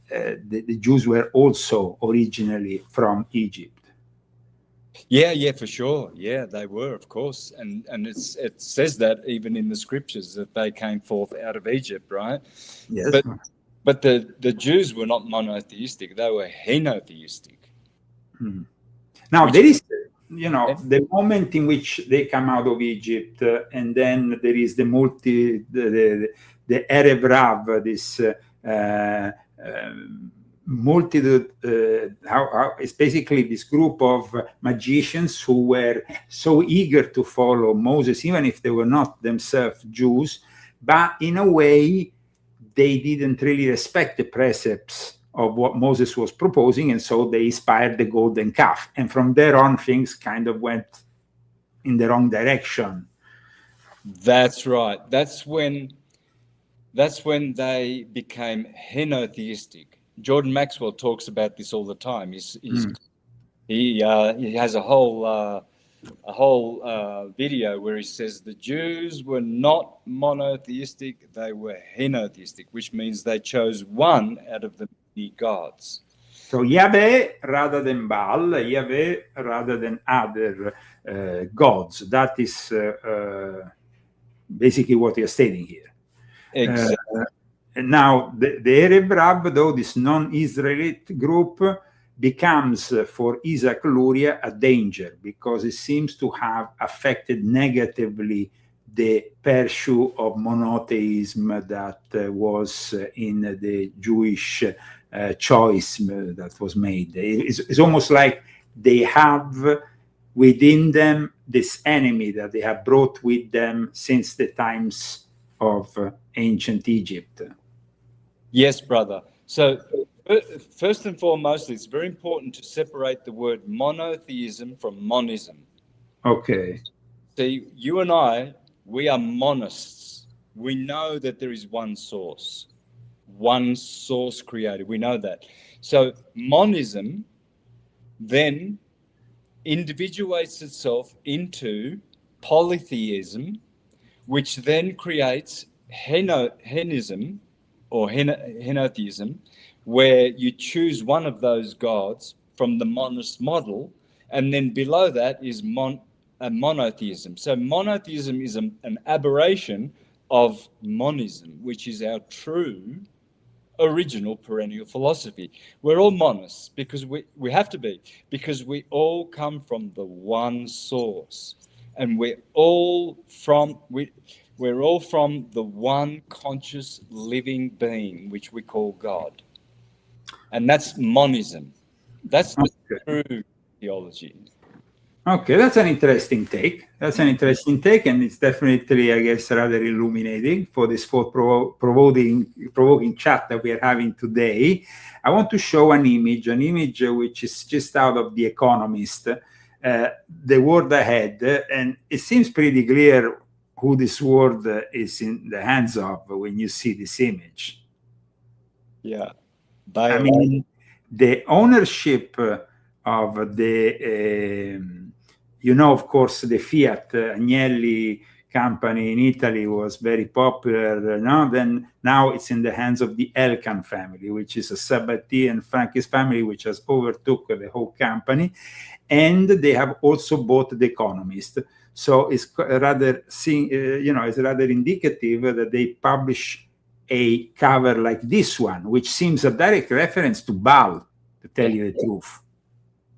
S1: the Jews were also originally from Egypt.
S2: Yeah, for sure. Yeah, they were, of course, and it says that even in the scriptures that they came forth out of Egypt, right?
S1: Yes.
S2: But the Jews were not monotheistic; they were henotheistic.
S1: Now there is, the moment in which they come out of Egypt, and then there is the Erev Rav, this multitude. It's basically this group of magicians who were so eager to follow Moses, even if they were not themselves Jews, but in a way they didn't really respect the precepts of what Moses was proposing, and so they inspired the golden calf. And from there on, things kind of went in the wrong direction.
S2: That's right. That's when they became henotheistic. Jordan Maxwell talks about this all the time. He has a whole video where he says the Jews were not monotheistic; they were henotheistic, which means they chose one out of the many gods.
S1: So Yahweh rather than Baal, Yahweh rather than other gods. That is basically what you're stating here.
S2: Exactly.
S1: And now the Erev Rav, though, this non-Israelite group, becomes for Isaac Luria a danger, because it seems to have affected negatively the pursuit of monotheism that was in the Jewish choice that was made. It's almost like they have within them this enemy that they have brought with them since the times of ancient Egypt.
S2: Yes, brother. So first and foremost, it's very important to separate the word monotheism from monism.
S1: Okay.
S2: See, you and I, we are monists. We know that there is one source creator. We know that. So monism then individuates itself into polytheism, which then creates henism or henotheism, where you choose one of those gods from the monist model, and then below that is monotheism. So monotheism is an aberration of monism, which is our true original perennial philosophy. We're all monists because we have to be, because we all come from the one source, and we're all from the one conscious living being, which we call God. And that's monism. That's the true theology.
S1: Okay, that's an interesting take. And it's definitely, I guess, rather illuminating for this provoking chat that we are having today. I want to show an image which is just out of The Economist, the world ahead, and it seems pretty clear who this world is in the hands of when you see this image.
S2: Yeah.
S1: I mean, the ownership of the, of course, the Fiat Agnelli company in Italy was very popular. Now it's in the hands of the Elkann family, which is a Sabati and Frankis family, which has overtook the whole company. And they have also bought The Economist. So it's rather, it's rather indicative that they publish a cover like this one, which seems a direct reference to Baal, to tell you the truth.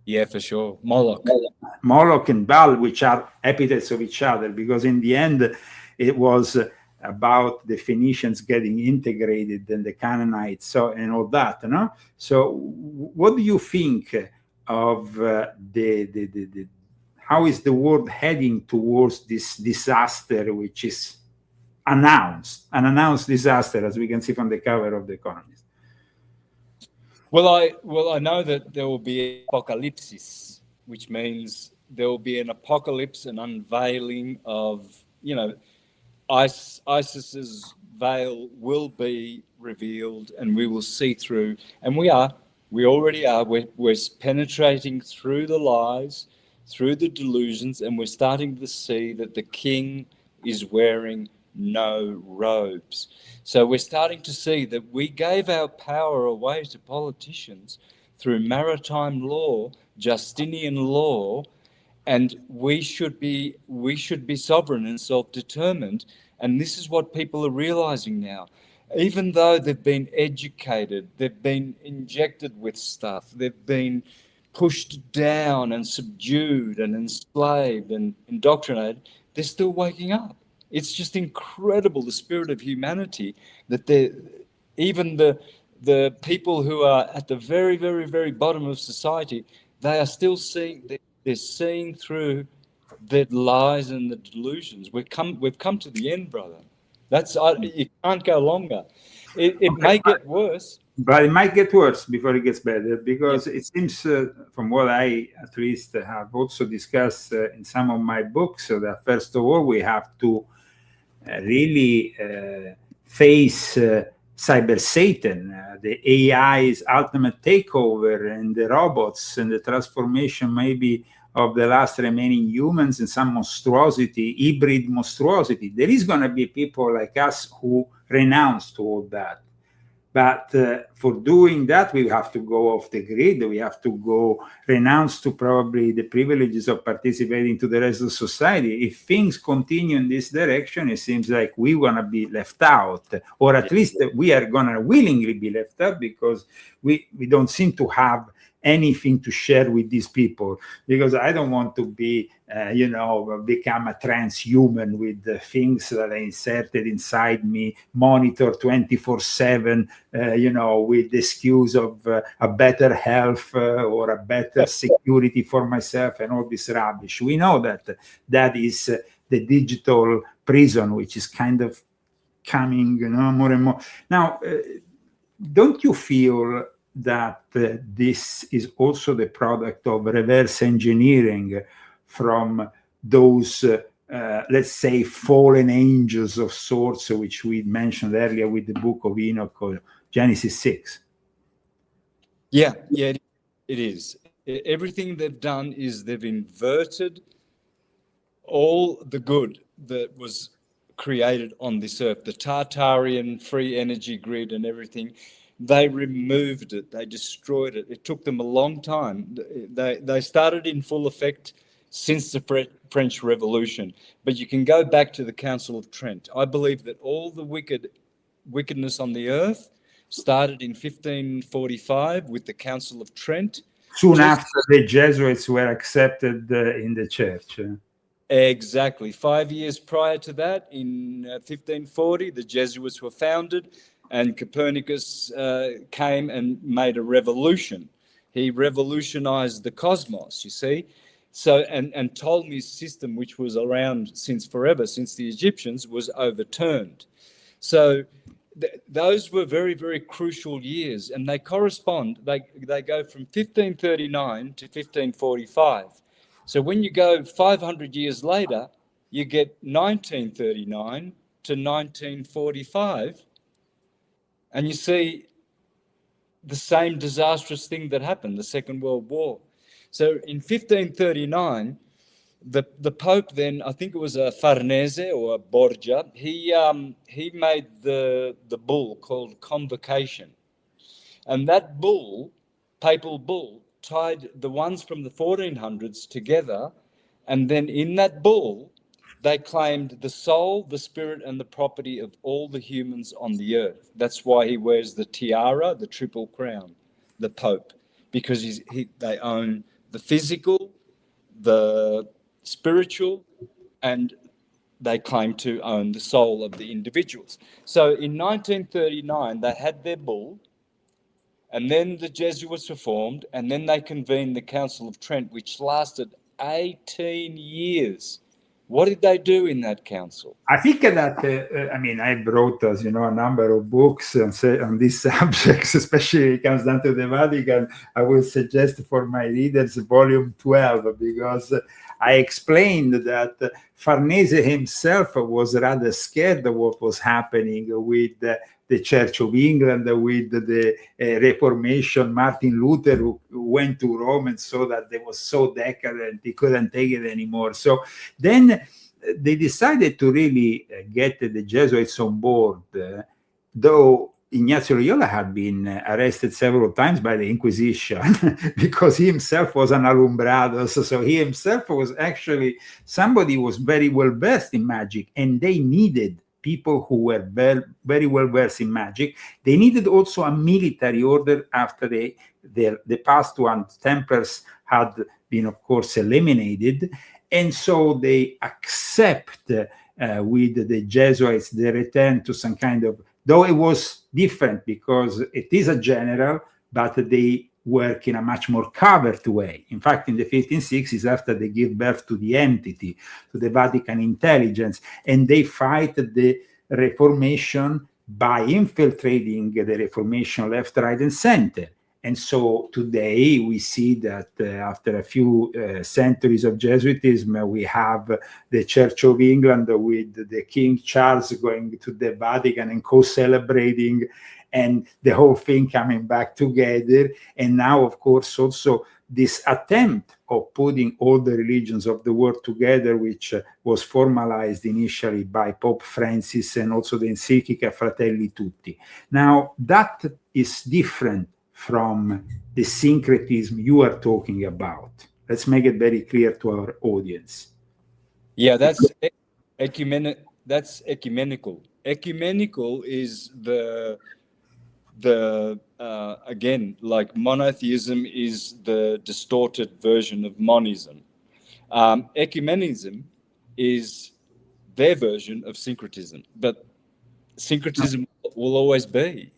S2: Yeah, for sure. Moloch
S1: and Baal, which are epithets of each other, because in the end, it was about the Phoenicians getting integrated and the Canaanites, and all that. No? So, what do you think of how is the world heading towards this disaster, which is an announced disaster, as we can see from the cover of The Economist?
S2: Well, I know that there will be apocalypse. which means there will be an apocalypse, an unveiling of, ISIS's veil will be revealed, and we will see through. And we already are. We're penetrating through the lies, through the delusions, and we're starting to see that the king is wearing no robes. So we're starting to see that we gave our power away to politicians through maritime law, Justinian law, and we should be sovereign and self-determined. And this is what people are realizing now. Even though they've been educated, they've been injected with stuff, they've been pushed down and subdued and enslaved and indoctrinated, they're still waking up. It's just incredible, the spirit of humanity, that even the people who are at the very, very, very bottom of society, they are still seeing. They're seeing through the lies and the delusions. We've come to the end, brother. It can't go longer. It may get worse.
S1: But it might get worse before it gets better, because it seems, from what I at least have also discussed in some of my books, that first of all, we have to really face cyber Satan, the AI's ultimate takeover, and the robots, and the transformation maybe of the last remaining humans in some monstrosity, hybrid monstrosity. There is going to be people like us who renounce to all that. But for doing that, we have to go off the grid. We have to go renounce to probably the privileges of participating to the rest of society. If things continue in this direction, it seems like we want to be left out, or at least we are going to willingly be left out, because we don't seem to have anything to share with these people. Because I don't want to be, become a transhuman with the things that are inserted inside me, monitor 24/7, with the excuse of a better health or a better security for myself and all this rubbish. We know that is the digital prison, which is kind of coming, more and more. Now, don't you feel that this is also the product of reverse engineering from those, let's say, fallen angels of sorts, which we mentioned earlier with the book of Enoch or Genesis 6?
S2: Yeah, it is. Everything they've done is they've inverted all the good that was created on this earth, the Tartarian free energy grid and everything. They removed it. They destroyed it. It took them a long time. They started in full effect since the French Revolution. But you can go back to the Council of Trent. I believe that all the wickedness on the earth started in 1545 with the Council of Trent.
S1: Soon after the Jesuits were accepted in the church.
S2: Exactly. 5 years prior to that, in 1540, the Jesuits were founded. And Copernicus came and made a revolution. He revolutionized the cosmos, you see. So, and Ptolemy's system, which was around since forever, since the Egyptians, was overturned. So those were very, very crucial years, and they correspond. They go from 1539 to 1545. So when you go 500 years later, you get 1939 to 1945. And you see the same disastrous thing that happened, the Second World War. So in 1539, the Pope then, I think it was a Farnese or a Borgia, he made the bull called Convocation. And that bull, papal bull, tied the ones from the 1400s together. And then in that bull, they claimed the soul, the spirit, and the property of all the humans on the earth. That's why he wears the tiara, the triple crown, the Pope, because they own the physical, the spiritual, and they claim to own the soul of the individuals. So in 1939, they had their bull, and then the Jesuits were formed, and then they convened the Council of Trent, which lasted 18 years. What did they do in that council?
S1: I think that, I wrote, as you know, a number of books on these subjects, especially when it comes down to the Vatican. I will suggest for my readers Volume 12, because I explained that Farnese himself was rather scared of what was happening with the Church of England, with the Reformation. Martin Luther, who went to Rome and saw that they was so decadent, he couldn't take it anymore. So then they decided to really get the Jesuits on board, though Ignazio Loyola had been arrested several times by the Inquisition because he himself was an alumbrados. So he himself was actually somebody who was very well versed in magic, and they needed people who were very well versed in magic. They needed also a military order after the past one, Templars, had been, of course, eliminated. And so they accept with the Jesuits the return to some kind of, though it was different because it is a general, but they work in a much more covert way. In fact, in the 1560s, after they give birth to the entity, to the Vatican intelligence, and they fight the Reformation by infiltrating the Reformation left, right, and center. And so today we see that after a few centuries of Jesuitism, we have the Church of England with the King Charles going to the Vatican and co-celebrating, and the whole thing coming back together. And now, of course, also this attempt of putting all the religions of the world together, which was formalized initially by Pope Francis, and also the Encyclica Fratelli Tutti. Now, that is different from the syncretism you are talking about. Let's make it very clear to our audience.
S2: Yeah, that's ecumenical. Ecumenical is the again, like monotheism is the distorted version of monism. Ecumenism is their version of syncretism, but syncretism will always be.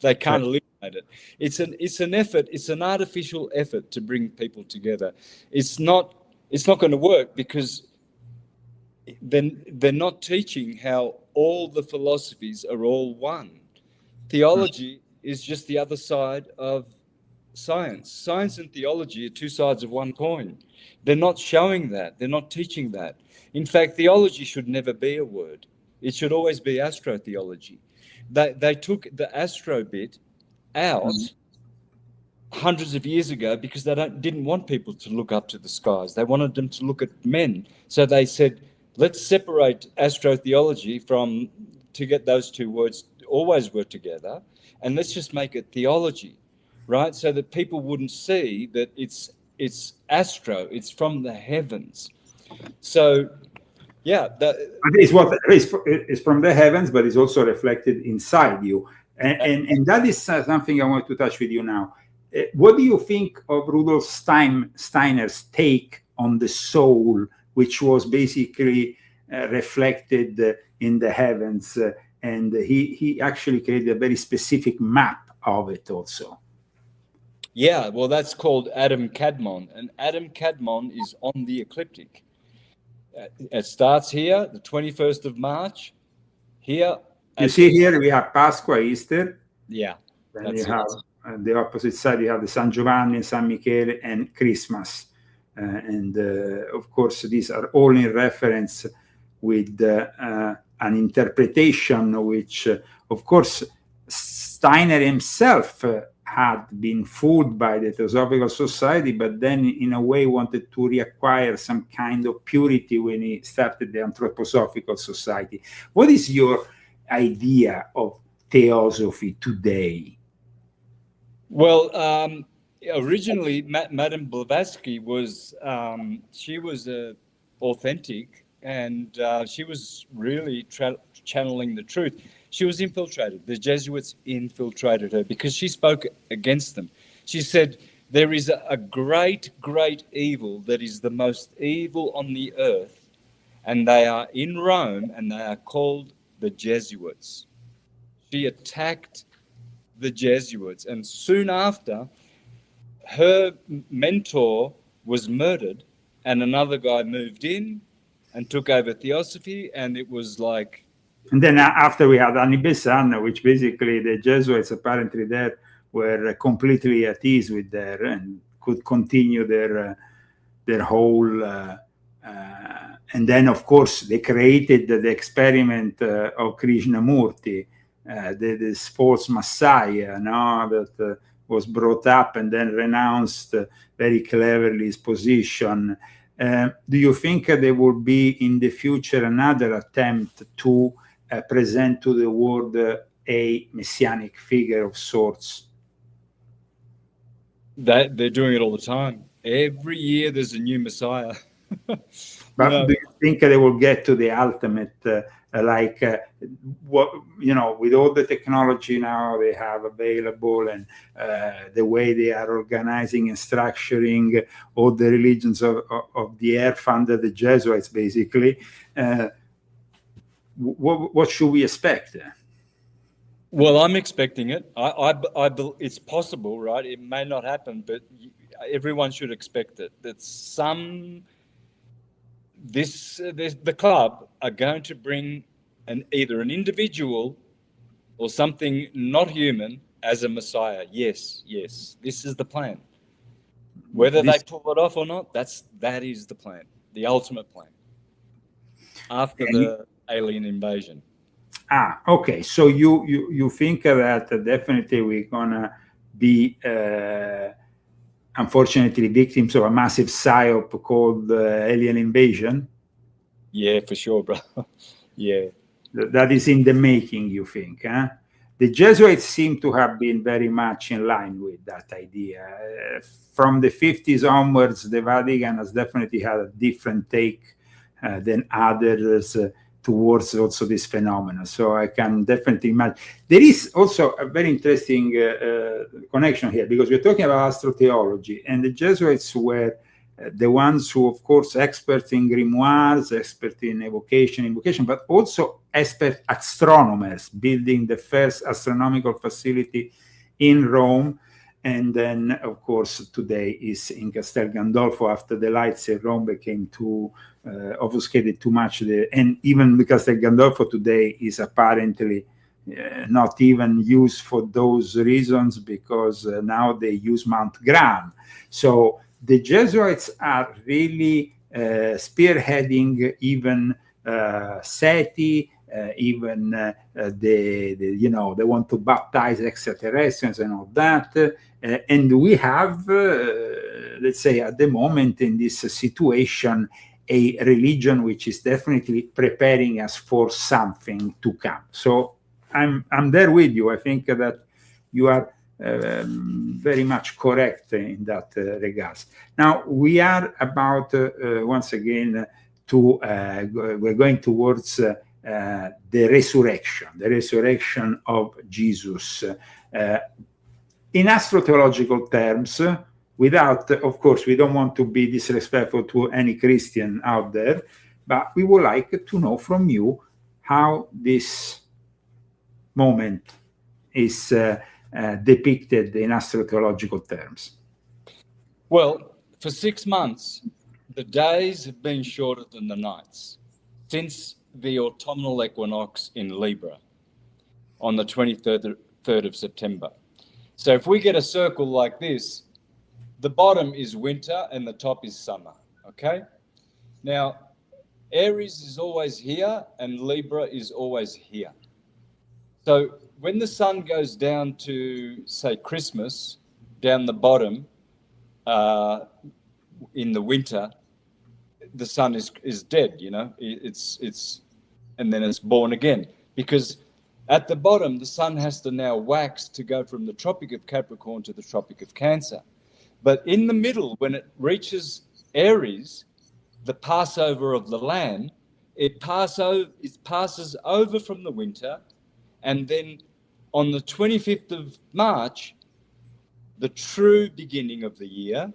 S2: They can't eliminate it. It's an effort. It's an artificial effort to bring people together. It's not going to work because then they're not teaching how all the philosophies are all one. Theology is just the other side of science. Science and theology are two sides of one coin. They're not showing that. They're not teaching that. In fact, theology should never be a word. It should always be astrotheology. They took the astro bit out hundreds of years ago because they didn't want people to look up to the skies. They wanted them to look at men. So they said, let's separate astrotheology to get those two words always work together, and let's just make it theology, right? So that people wouldn't see that it's astro, it's from the heavens. So yeah,
S1: it's from the heavens, but it's also reflected inside you, and that is something I want to touch with you now. What do you think of Rudolf Steiner's take on the soul, which was basically reflected in the heavens, and he actually created a very specific map of it also?
S2: Yeah, well, that's called Adam Kadmon, and Adam Kadmon is on the ecliptic. It starts here, the 21st of March. Here,
S1: you see here we have Pasqua, Easter.
S2: Yeah,
S1: then you have on the opposite side you have the San Giovanni, San Michele, and Christmas, and of course these are all in reference with an interpretation which, of course, Steiner himself had been fooled by the Theosophical Society, but then in a way wanted to reacquire some kind of purity when he started the Anthroposophical Society. What is your idea of Theosophy today?
S2: Well, originally, Madame Blavatsky was, she was authentic, and she was really channeling the truth. She was infiltrated. The Jesuits infiltrated her because she spoke against them. She said, there is a great, great evil that is the most evil on the earth, and they are in Rome, and they are called the Jesuits. She attacked the Jesuits, and soon after, her mentor was murdered, and another guy moved in, and took over theosophy, and it was like.
S1: And then after we had Anibesana, which basically the Jesuits apparently there were completely at ease with there and could continue their whole. And then, of course, they created the experiment of Krishnamurti, this false messiah, no, that was brought up and then renounced very cleverly his position. Do you think there will be in the future another attempt to present to the world a messianic figure of sorts?
S2: They're doing it all the time. Every year there's a new messiah.
S1: But do you think they will get to the ultimate, what, with all the technology now they have available and the way they are organizing and structuring all the religions of the earth under the Jesuits, basically, what should we expect?
S2: Well, I'm expecting it. It's possible, right? It may not happen, but everyone should expect it. That the club are going to bring either an individual or something not human as a messiah. Yes, this is the plan. Whether they pull it off or not, that is the plan, the ultimate plan. After the alien invasion.
S1: Okay. So you think that definitely we're gonna be unfortunately victims of a massive psyop called alien invasion?
S2: Yeah, for sure, bro. Yeah.
S1: That is in the making, you think? Huh? The Jesuits seem to have been very much in line with that idea. From the 50s onwards, the Vatican has definitely had a different take than others towards also this phenomenon. So I can definitely imagine. There is also a very interesting connection here, because we're talking about astrotheology, and the Jesuits were the ones who, of course, experts in grimoires, experts in invocation, but also expert astronomers, building the first astronomical facility in Rome. And then, of course, today is in Castel Gandolfo, after the lights in Rome became too obfuscated too much. And even Castel Gandolfo today is apparently not even used for those reasons, because now they use Mount Graham. So the Jesuits are really spearheading even SETI, even they want to baptize extraterrestrials and all that. And we have, let's say, at the moment in this situation, a religion which is definitely preparing us for something to come. So I'm there with you. I think that you are very much correct in that regards. Now we are about once again we're going towards the resurrection of Jesus. In astrotheological terms, without, of course, we don't want to be disrespectful to any Christian out there, but we would like to know from you how this moment is depicted in astrotheological terms.
S2: Well, for 6 months, the days have been shorter than the nights since the autumnal equinox in Libra on the 23rd of September. So if we get a circle like this, the bottom is winter and the top is summer, okay? Now, Aries is always here and Libra is always here. So when the sun goes down to, say, Christmas, down the bottom in the winter, the sun is dead, it's and then it's born again, because at the bottom the sun has to now wax to go from the Tropic of Capricorn to the Tropic of Cancer. But in the middle, when it reaches Aries, the Passover of the Lamb, it passes over from the winter, and then on the 25th of March, the true beginning of the year,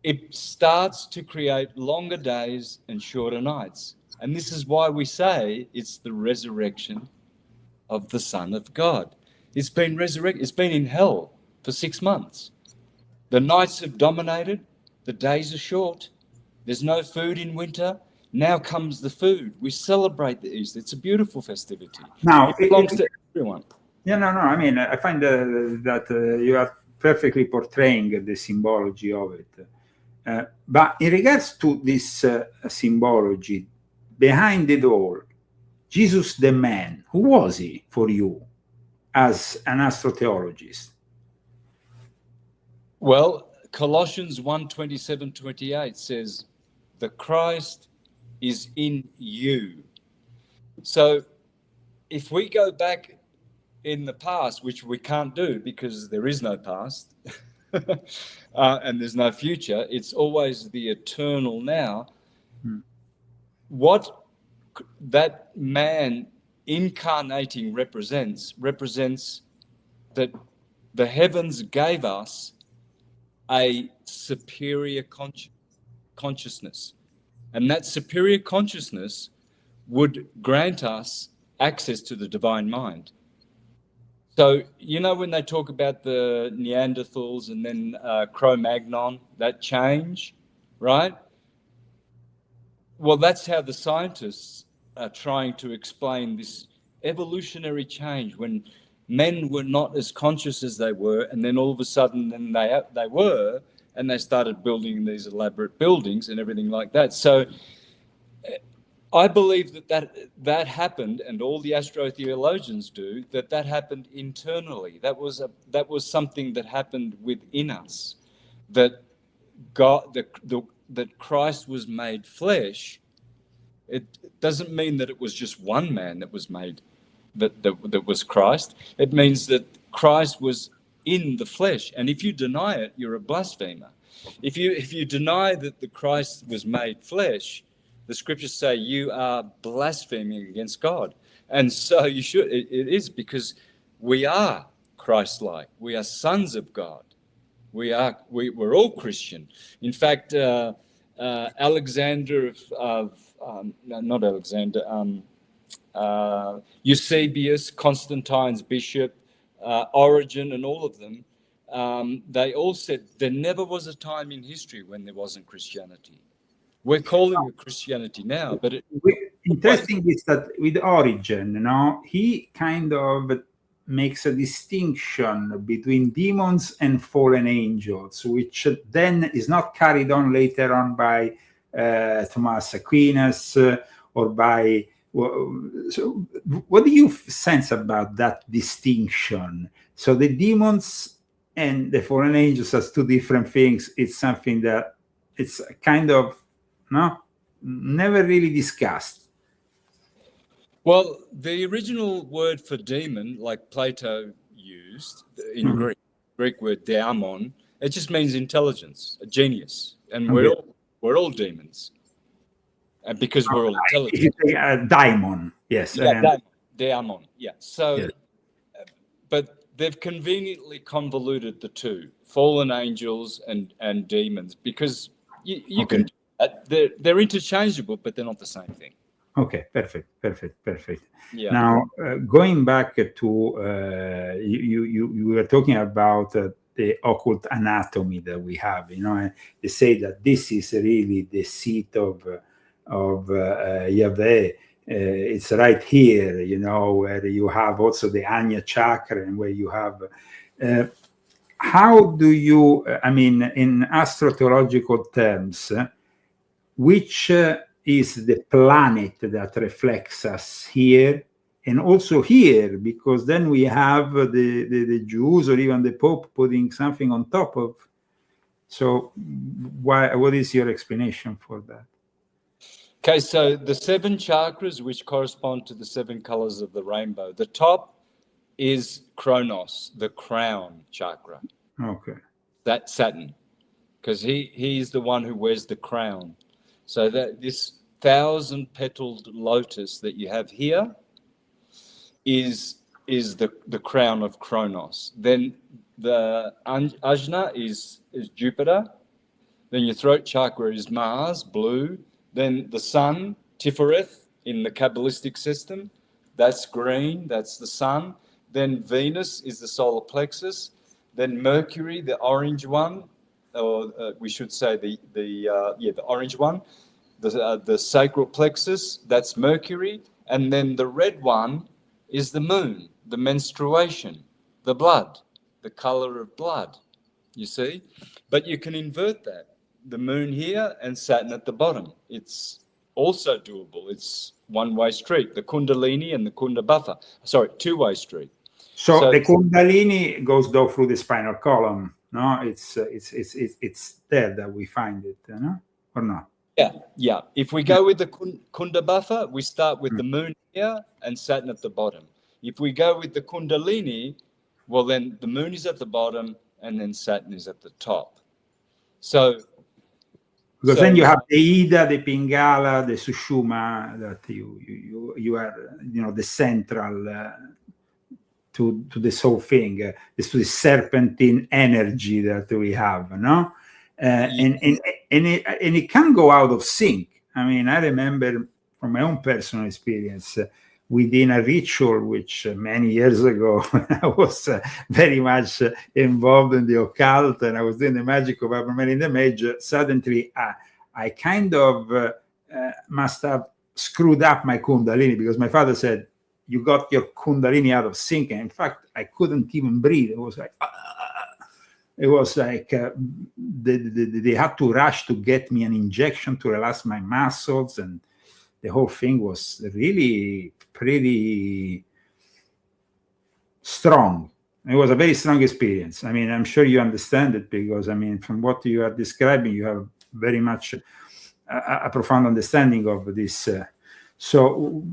S2: it starts to create longer days and shorter nights. And this is why we say it's the resurrection of the Son of God. It's been resurrected. It's been in hell for 6 months. The nights have dominated. The days are short. There's no food in winter. Now comes the food. We celebrate the Easter. It's a beautiful festivity.
S1: Now,
S2: It belongs to everyone.
S1: Yeah, no. I mean, I find that you are perfectly portraying the symbology of it. But in regards to this symbology, behind it all, Jesus the man, who was he for you as an astrotheologist?
S2: Well, Colossians 1:27-28 says, the Christ is in you. So if we go back in the past, which we can't do because there is no past and there's no future, it's always the eternal now. What that man incarnating represents that the heavens gave us a superior consciousness, and that superior consciousness would grant us access to the divine mind. So, you know, when they talk about the Neanderthals and then Cro-Magnon, that change, right? Well, that's how the scientists are trying to explain this evolutionary change, when men were not as conscious as they were, and then all of a sudden then they were, and they started building these elaborate buildings and everything like that. So I believe that happened, and all the astrotheologians do, that happened internally. That was something that happened within us, that God, that Christ was made flesh. It doesn't mean that it was just one man that was made, that was Christ. It means that Christ was in the flesh, and if you deny it, you're a blasphemer. If you deny that the Christ was made flesh, the scriptures say you are blaspheming against God. And so you should. It is, because we are Christ-like. We are sons of God. We're all Christian. In fact, Alexander not Alexander, Eusebius, Constantine's bishop, Origen, and all of them, they all said there never was a time in history when there wasn't Christianity. We're calling it Christianity now, but
S1: interesting is that with Origen, he kind of makes a distinction between demons and fallen angels, which then is not carried on later on by Thomas Aquinas or by. So, what do you sense about that distinction? So the demons and the fallen angels as two different things. It's something that it's kind of never really discussed.
S2: Well, the original word for demon, like Plato used in Greek word daimon, it just means intelligence, a genius, and we're all demons, and because we're all intelligent.
S1: Daimon, yes.
S2: Daimon, yeah. So, yes. But they've conveniently convoluted the two, fallen angels and demons, because you can. They're interchangeable, but they're not the same thing.
S1: Okay, perfect.
S2: Yeah.
S1: Now, going back to you were talking about the occult anatomy that we have. And they say that this is really the seat of Yahweh. It's right here, where you have also the Anya chakra, and where you have. How do you? I mean, in astrotheological terms. Which is the planet that reflects us here and also here, because then we have the Jews or even the Pope putting something on top of. So what is your explanation for that?
S2: Okay, so the 7 chakras, which correspond to the 7 colors of the rainbow, the top is Kronos, the crown chakra.
S1: Okay.
S2: That's Saturn, because he's the one who wears the crown. So that this 1,000-petaled lotus that you have here is the crown of Kronos. Then the Ajna is Jupiter. Then your throat chakra is Mars, blue. Then the sun, Tifereth, in the Kabbalistic system, that's green, that's the sun. Then Venus is the solar plexus. Then Mercury, the orange one, or we should say the orange one, the sacral plexus, that's Mercury, and then the red one is the moon, the menstruation, the blood, the color of blood, you see? But you can invert that. The moon here and Saturn at the bottom. It's also doable. It's one-way street, the Kundalini and the Kunda buffer. Sorry, two-way street.
S1: So the Kundalini goes though through the spinal column. No, it's there that we find it, no? Or not?
S2: Yeah. If we go with the Kunda buffer, we start with the moon here and Saturn at the bottom. If we go with the Kundalini, well, then the moon is at the bottom and then Saturn is at the top. Because
S1: then you have the Ida, the Pingala, the Sushumna, that you are, the central to this whole thing, to the serpentine energy that we have, no? And it can go out of sync. I mean, I remember from my own personal experience within a ritual, which many years ago I was very much involved in the occult, and I was doing the magic of Abraham in the Major. Suddenly, I kind of must have screwed up my Kundalini, because my father said, "You got your Kundalini out of sync." And in fact, I couldn't even breathe. It was like they had to rush to get me an injection to relax my muscles, and the whole thing was really pretty strong. It was a very strong experience. I mean, I'm sure you understand it, because I mean, from what you are describing, you have very much a profound understanding of this. So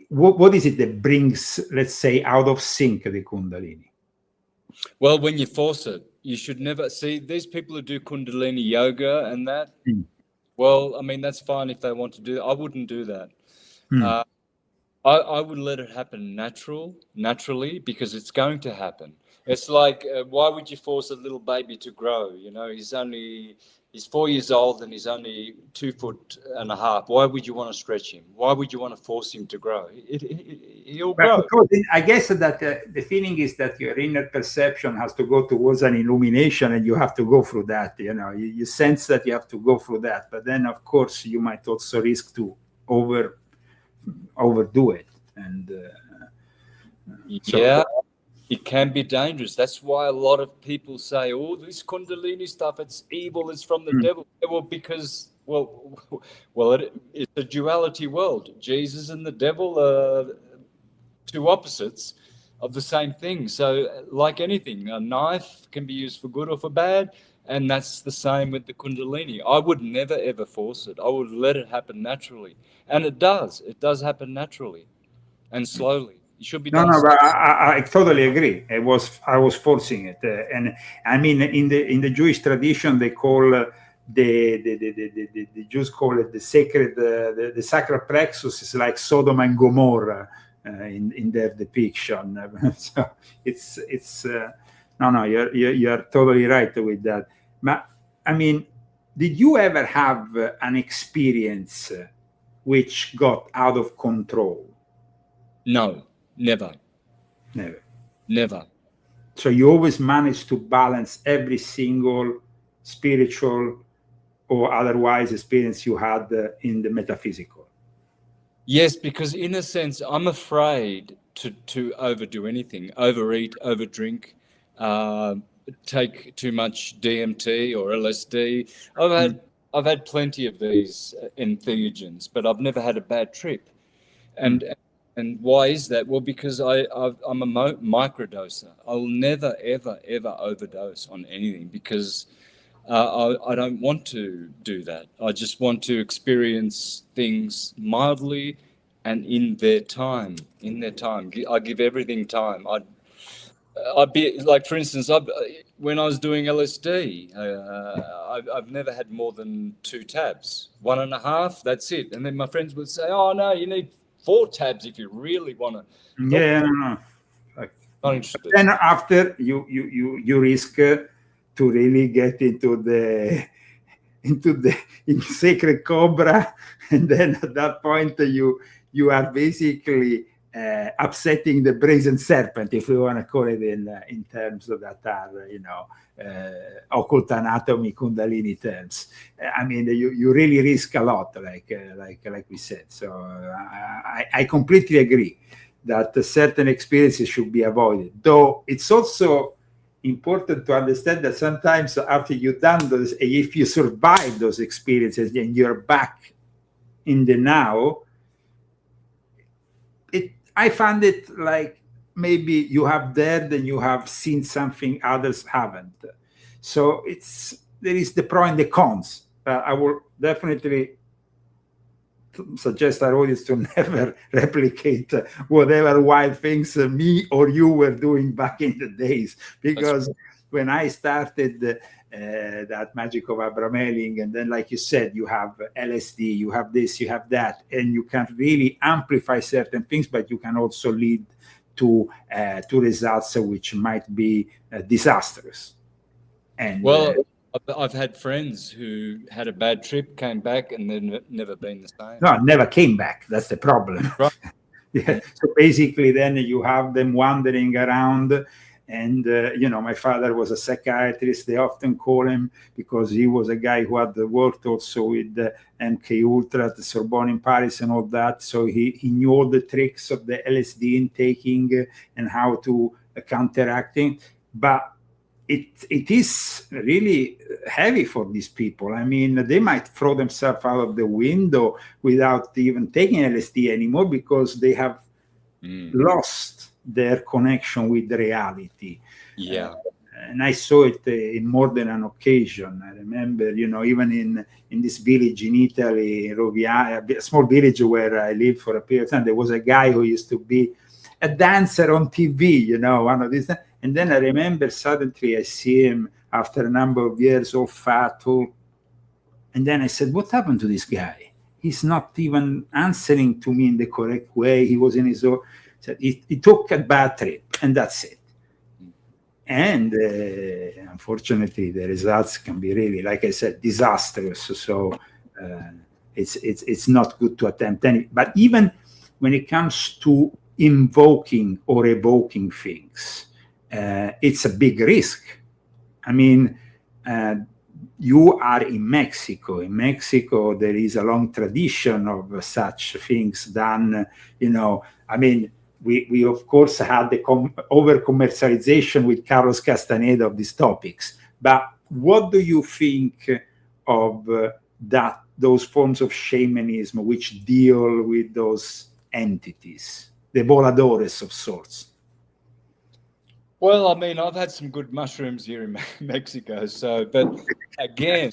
S1: what is it that brings, let's say, out of sync the Kundalini?
S2: Well, when you force it, you should never see these people who do Kundalini yoga and that. Well, I mean, that's fine if they want to do it. I wouldn't do that. I would let it happen naturally, because it's going to happen. It's like, why would you force a little baby to grow? He's 4 years old and he's only 2.5 feet. Why would you want to stretch him? Why would you want to force him to grow? He'll grow.
S1: I guess that the feeling is that your inner perception has to go towards an illumination, and you have to go through that. You sense that you have to go through that, but then of course you might also risk to overdo it, and
S2: it can be dangerous. That's why a lot of people say, "Oh, this Kundalini stuff, it's evil, it's from the devil." Well, because it's a duality world. Jesus and the devil are two opposites of the same thing. So, like anything, a knife can be used for good or for bad, and that's the same with the Kundalini. I would never ever force it. I would let it happen naturally, and it does. It does happen naturally and slowly. It should be done.
S1: No, but I totally agree. I was forcing it, and I mean, in the Jewish tradition, they call the Jews call it the sacred, the sacral plexus is like Sodom and Gomorrah in their depiction. So it's no, you're totally right with that. But I mean, did you ever have an experience which got out of control?
S2: No. Never.
S1: So you always managed to balance every single spiritual or otherwise experience you had in the metaphysical?
S2: Yes, because in a sense, I'm afraid to overdo anything, overeat, overdrink, take too much DMT or LSD. I've had plenty of these entheogens, but I've never had a bad trip. And why is that? Well, because I'm a microdoser. I'll never, ever, ever overdose on anything, because I don't want to do that. I just want to experience things mildly and in their time. I give everything time. I'd be like, for instance, when I was doing LSD, I've never had more than 2 tabs, 1.5. That's it. And then my friends would say, "Oh no, you need 4 tabs if you really want to."
S1: No.
S2: Not interested.
S1: Then after you risk to really get into the sacred cobra, and then at that point you are basically upsetting the brazen serpent, if we want to call it in terms that are, you know, occult anatomy, Kundalini terms. I mean, you really risk a lot, like we said. So I completely agree that certain experiences should be avoided. Though it's also important to understand that sometimes after you've done those, if you survive those experiences and you're back in the now, I found it like maybe you have dared and you have seen something others haven't. So there is the pro and the cons. I will definitely suggest our audience to never replicate whatever wild things me or you were doing back in the days, because when I started that magic of Abramelin, and then, like you said, you have LSD, you have this, you have that, and you can really amplify certain things, but you can also lead to results which might be disastrous. And
S2: well, I've had friends who had a bad trip, came back, and then never been the same.
S1: No, never came back. That's the problem.
S2: Right.
S1: Yeah. So basically, then you have them wandering around. And, you know, my father was a psychiatrist. They often call him, because he was a guy who had worked also with MK Ultra at the Sorbonne in Paris and all that. So he knew all the tricks of the LSD intaking and how to counteracting. But it is really heavy for these people. I mean, they might throw themselves out of the window without even taking LSD anymore, because they have lost their connection with reality.
S2: Yeah.
S1: And I saw it in more than an occasion. I remember, you know, even in this village in Italy, Roviano, a small village where I lived for a period of time, there was a guy who used to be a dancer on TV, you know, one of these. And then I remember suddenly I see him after a number of years, all fat, and then I said, what happened to this guy? He's not even answering to me in the correct way. He was in his own. He took a bad trip, and that's it. And unfortunately, the results can be really, like I said, disastrous. So it's not good to attempt any. But even when it comes to invoking or evoking things, it's a big risk. I mean, you are in Mexico. In Mexico, there is a long tradition of such things done. You know, I mean, we of course had the over commercialization with Carlos Castaneda of these topics. But what do you think of those forms of shamanism which deal with those entities, the voladores of sorts?
S2: Well, I mean, I've had some good mushrooms here in Mexico. So, but again,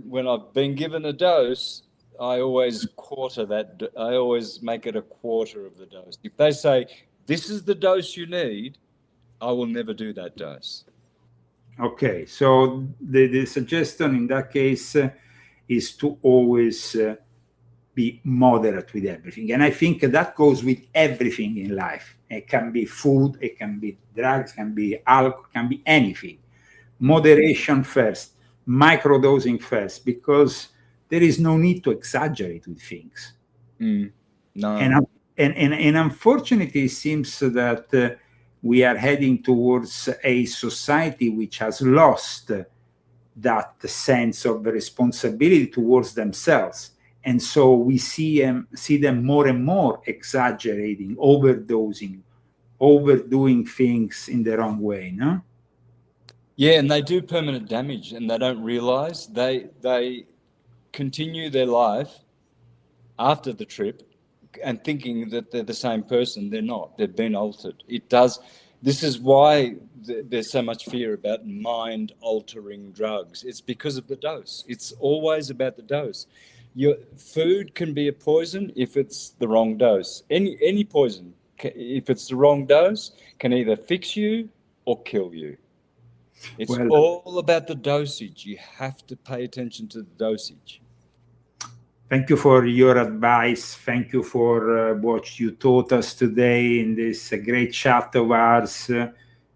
S2: when I've been given a dose, I always quarter that. I always make it a quarter of the dose. If they say, this is the dose you need, I will never do that dose.
S1: Okay. So the suggestion in that case is to always be moderate with everything. And I think that goes with everything in life. It can be food, it can be drugs, it can be alcohol, it can be anything. Moderation first, microdosing first, because there is no need to exaggerate with things.
S2: No.
S1: And unfortunately, it seems that we are heading towards a society which has lost that sense of responsibility towards themselves. And so we see them more and more exaggerating, overdosing, overdoing things in the wrong way, no?
S2: Yeah, and they do permanent damage, and they don't realize. They continue their life after the trip and thinking that they're the same person. They're not. They've been altered. This is why there's so much fear about mind-altering drugs. It's because of the dose. It's always about the dose. Your food can be a poison if it's the wrong dose. Any poison, if it's the wrong dose, can either fix you or kill you. It's all about the dosage. You have to pay attention to the dosage.
S1: Thank you for your advice. Thank you for what you taught us today in this great chat of ours.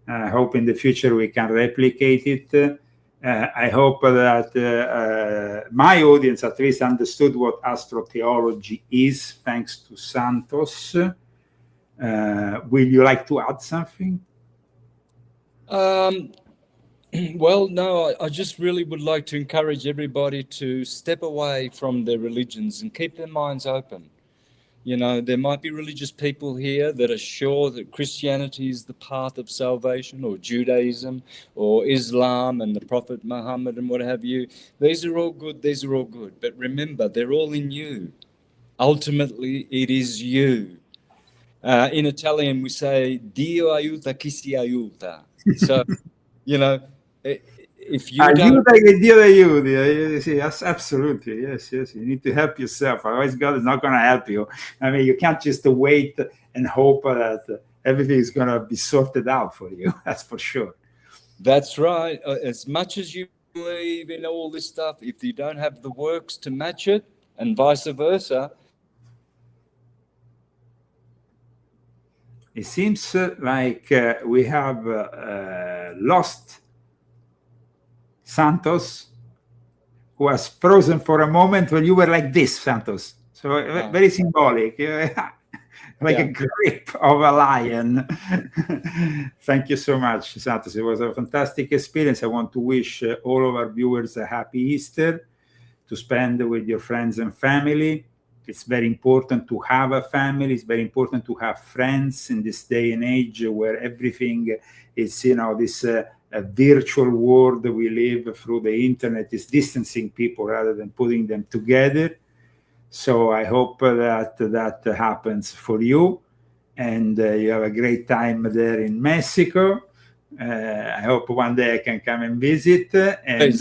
S1: I hope in the future we can replicate it. I hope that my audience at least understood what astrotheology is, thanks to Santos. Will you like to add something?
S2: Well, no, I just really would like to encourage everybody to step away from their religions and keep their minds open. You know, there might be religious people here that are sure that Christianity is the path of salvation, or Judaism, or Islam and the Prophet Muhammad and what have you. These are all good. These are all good. But remember, they're all in you. Ultimately, it is you. In Italian, we say, Dio aiuta chi si aiuta. So, you know, if you don't...
S1: Aiuta che Dio aiuti. Yes, absolutely. Yes. You need to help yourself. Otherwise, God is not going to help you. I mean, you can't just wait and hope that everything is going to be sorted out for you. That's for sure.
S2: That's right. As much as you believe in all this stuff, if you don't have the works to match it, and vice versa...
S1: It seems like we have lost Santos, who was frozen for a moment when you were like this, Santos. So very symbolic, like a grip of a lion. Thank you so much, Santos. It was a fantastic experience. I want to wish all of our viewers a happy Easter to spend with your friends and family. It's very important to have a family. It's very important to have friends in this day and age where everything is, this virtual world we live through the internet is distancing people rather than putting them together. So I hope that happens for you, and you have a great time there in Mexico. I hope one day I can come and visit. And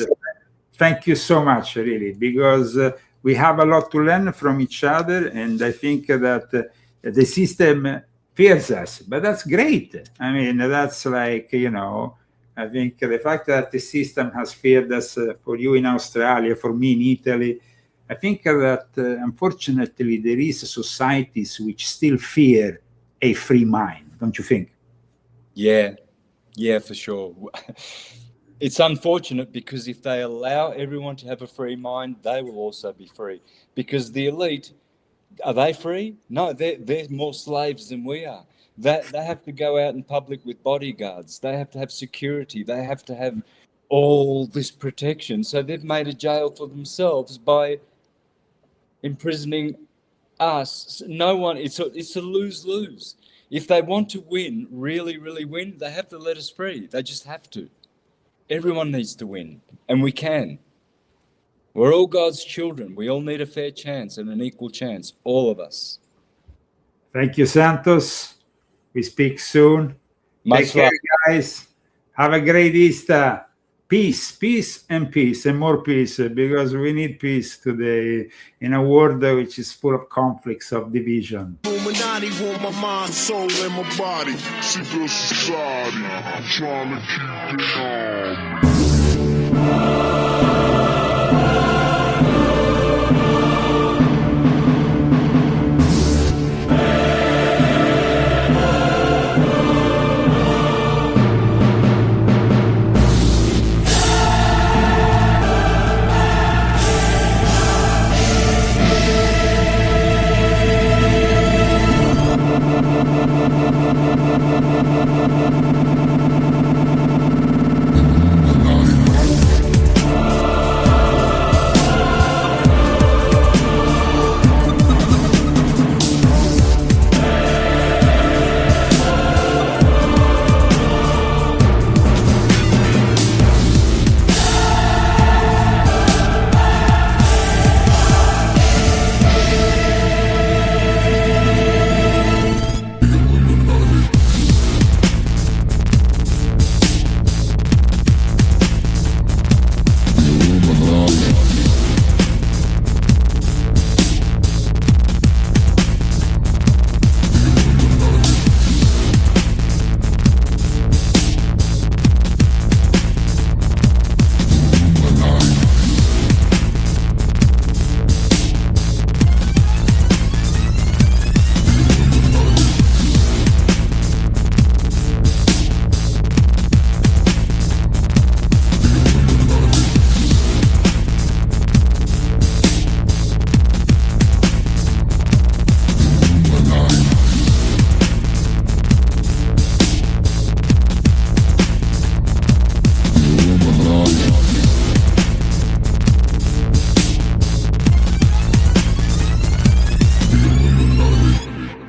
S1: thank you so much, really, because we have a lot to learn from each other, and I think that the system fears us, but that's great. I mean, that's like, I think the fact that the system has feared us, for you in Australia, for me in Italy, I think that unfortunately there is societies which still fear a free mind, don't you think?
S2: Yeah, for sure. It's unfortunate, because if they allow everyone to have a free mind, they will also be free. Because the elite, are they free? No, they're more slaves than we are. They have to go out in public with bodyguards. They have to have security. They have to have all this protection. So they've made a jail for themselves by imprisoning us. No one. It's a lose-lose. If they want to win, really, really win, they have to let us free. They just have to. Everyone needs to win, and we can. We're all God's children. We all need a fair chance and an equal chance, all of us.
S1: Thank you, Santos. We speak soon. Take care, guys. Have a great Easter. Peace, and more peace, because we need peace today in a world which is full of conflicts, of division.
S3: Illuminati want my mind, soul, and my body. Secret society, trying to keep it on me.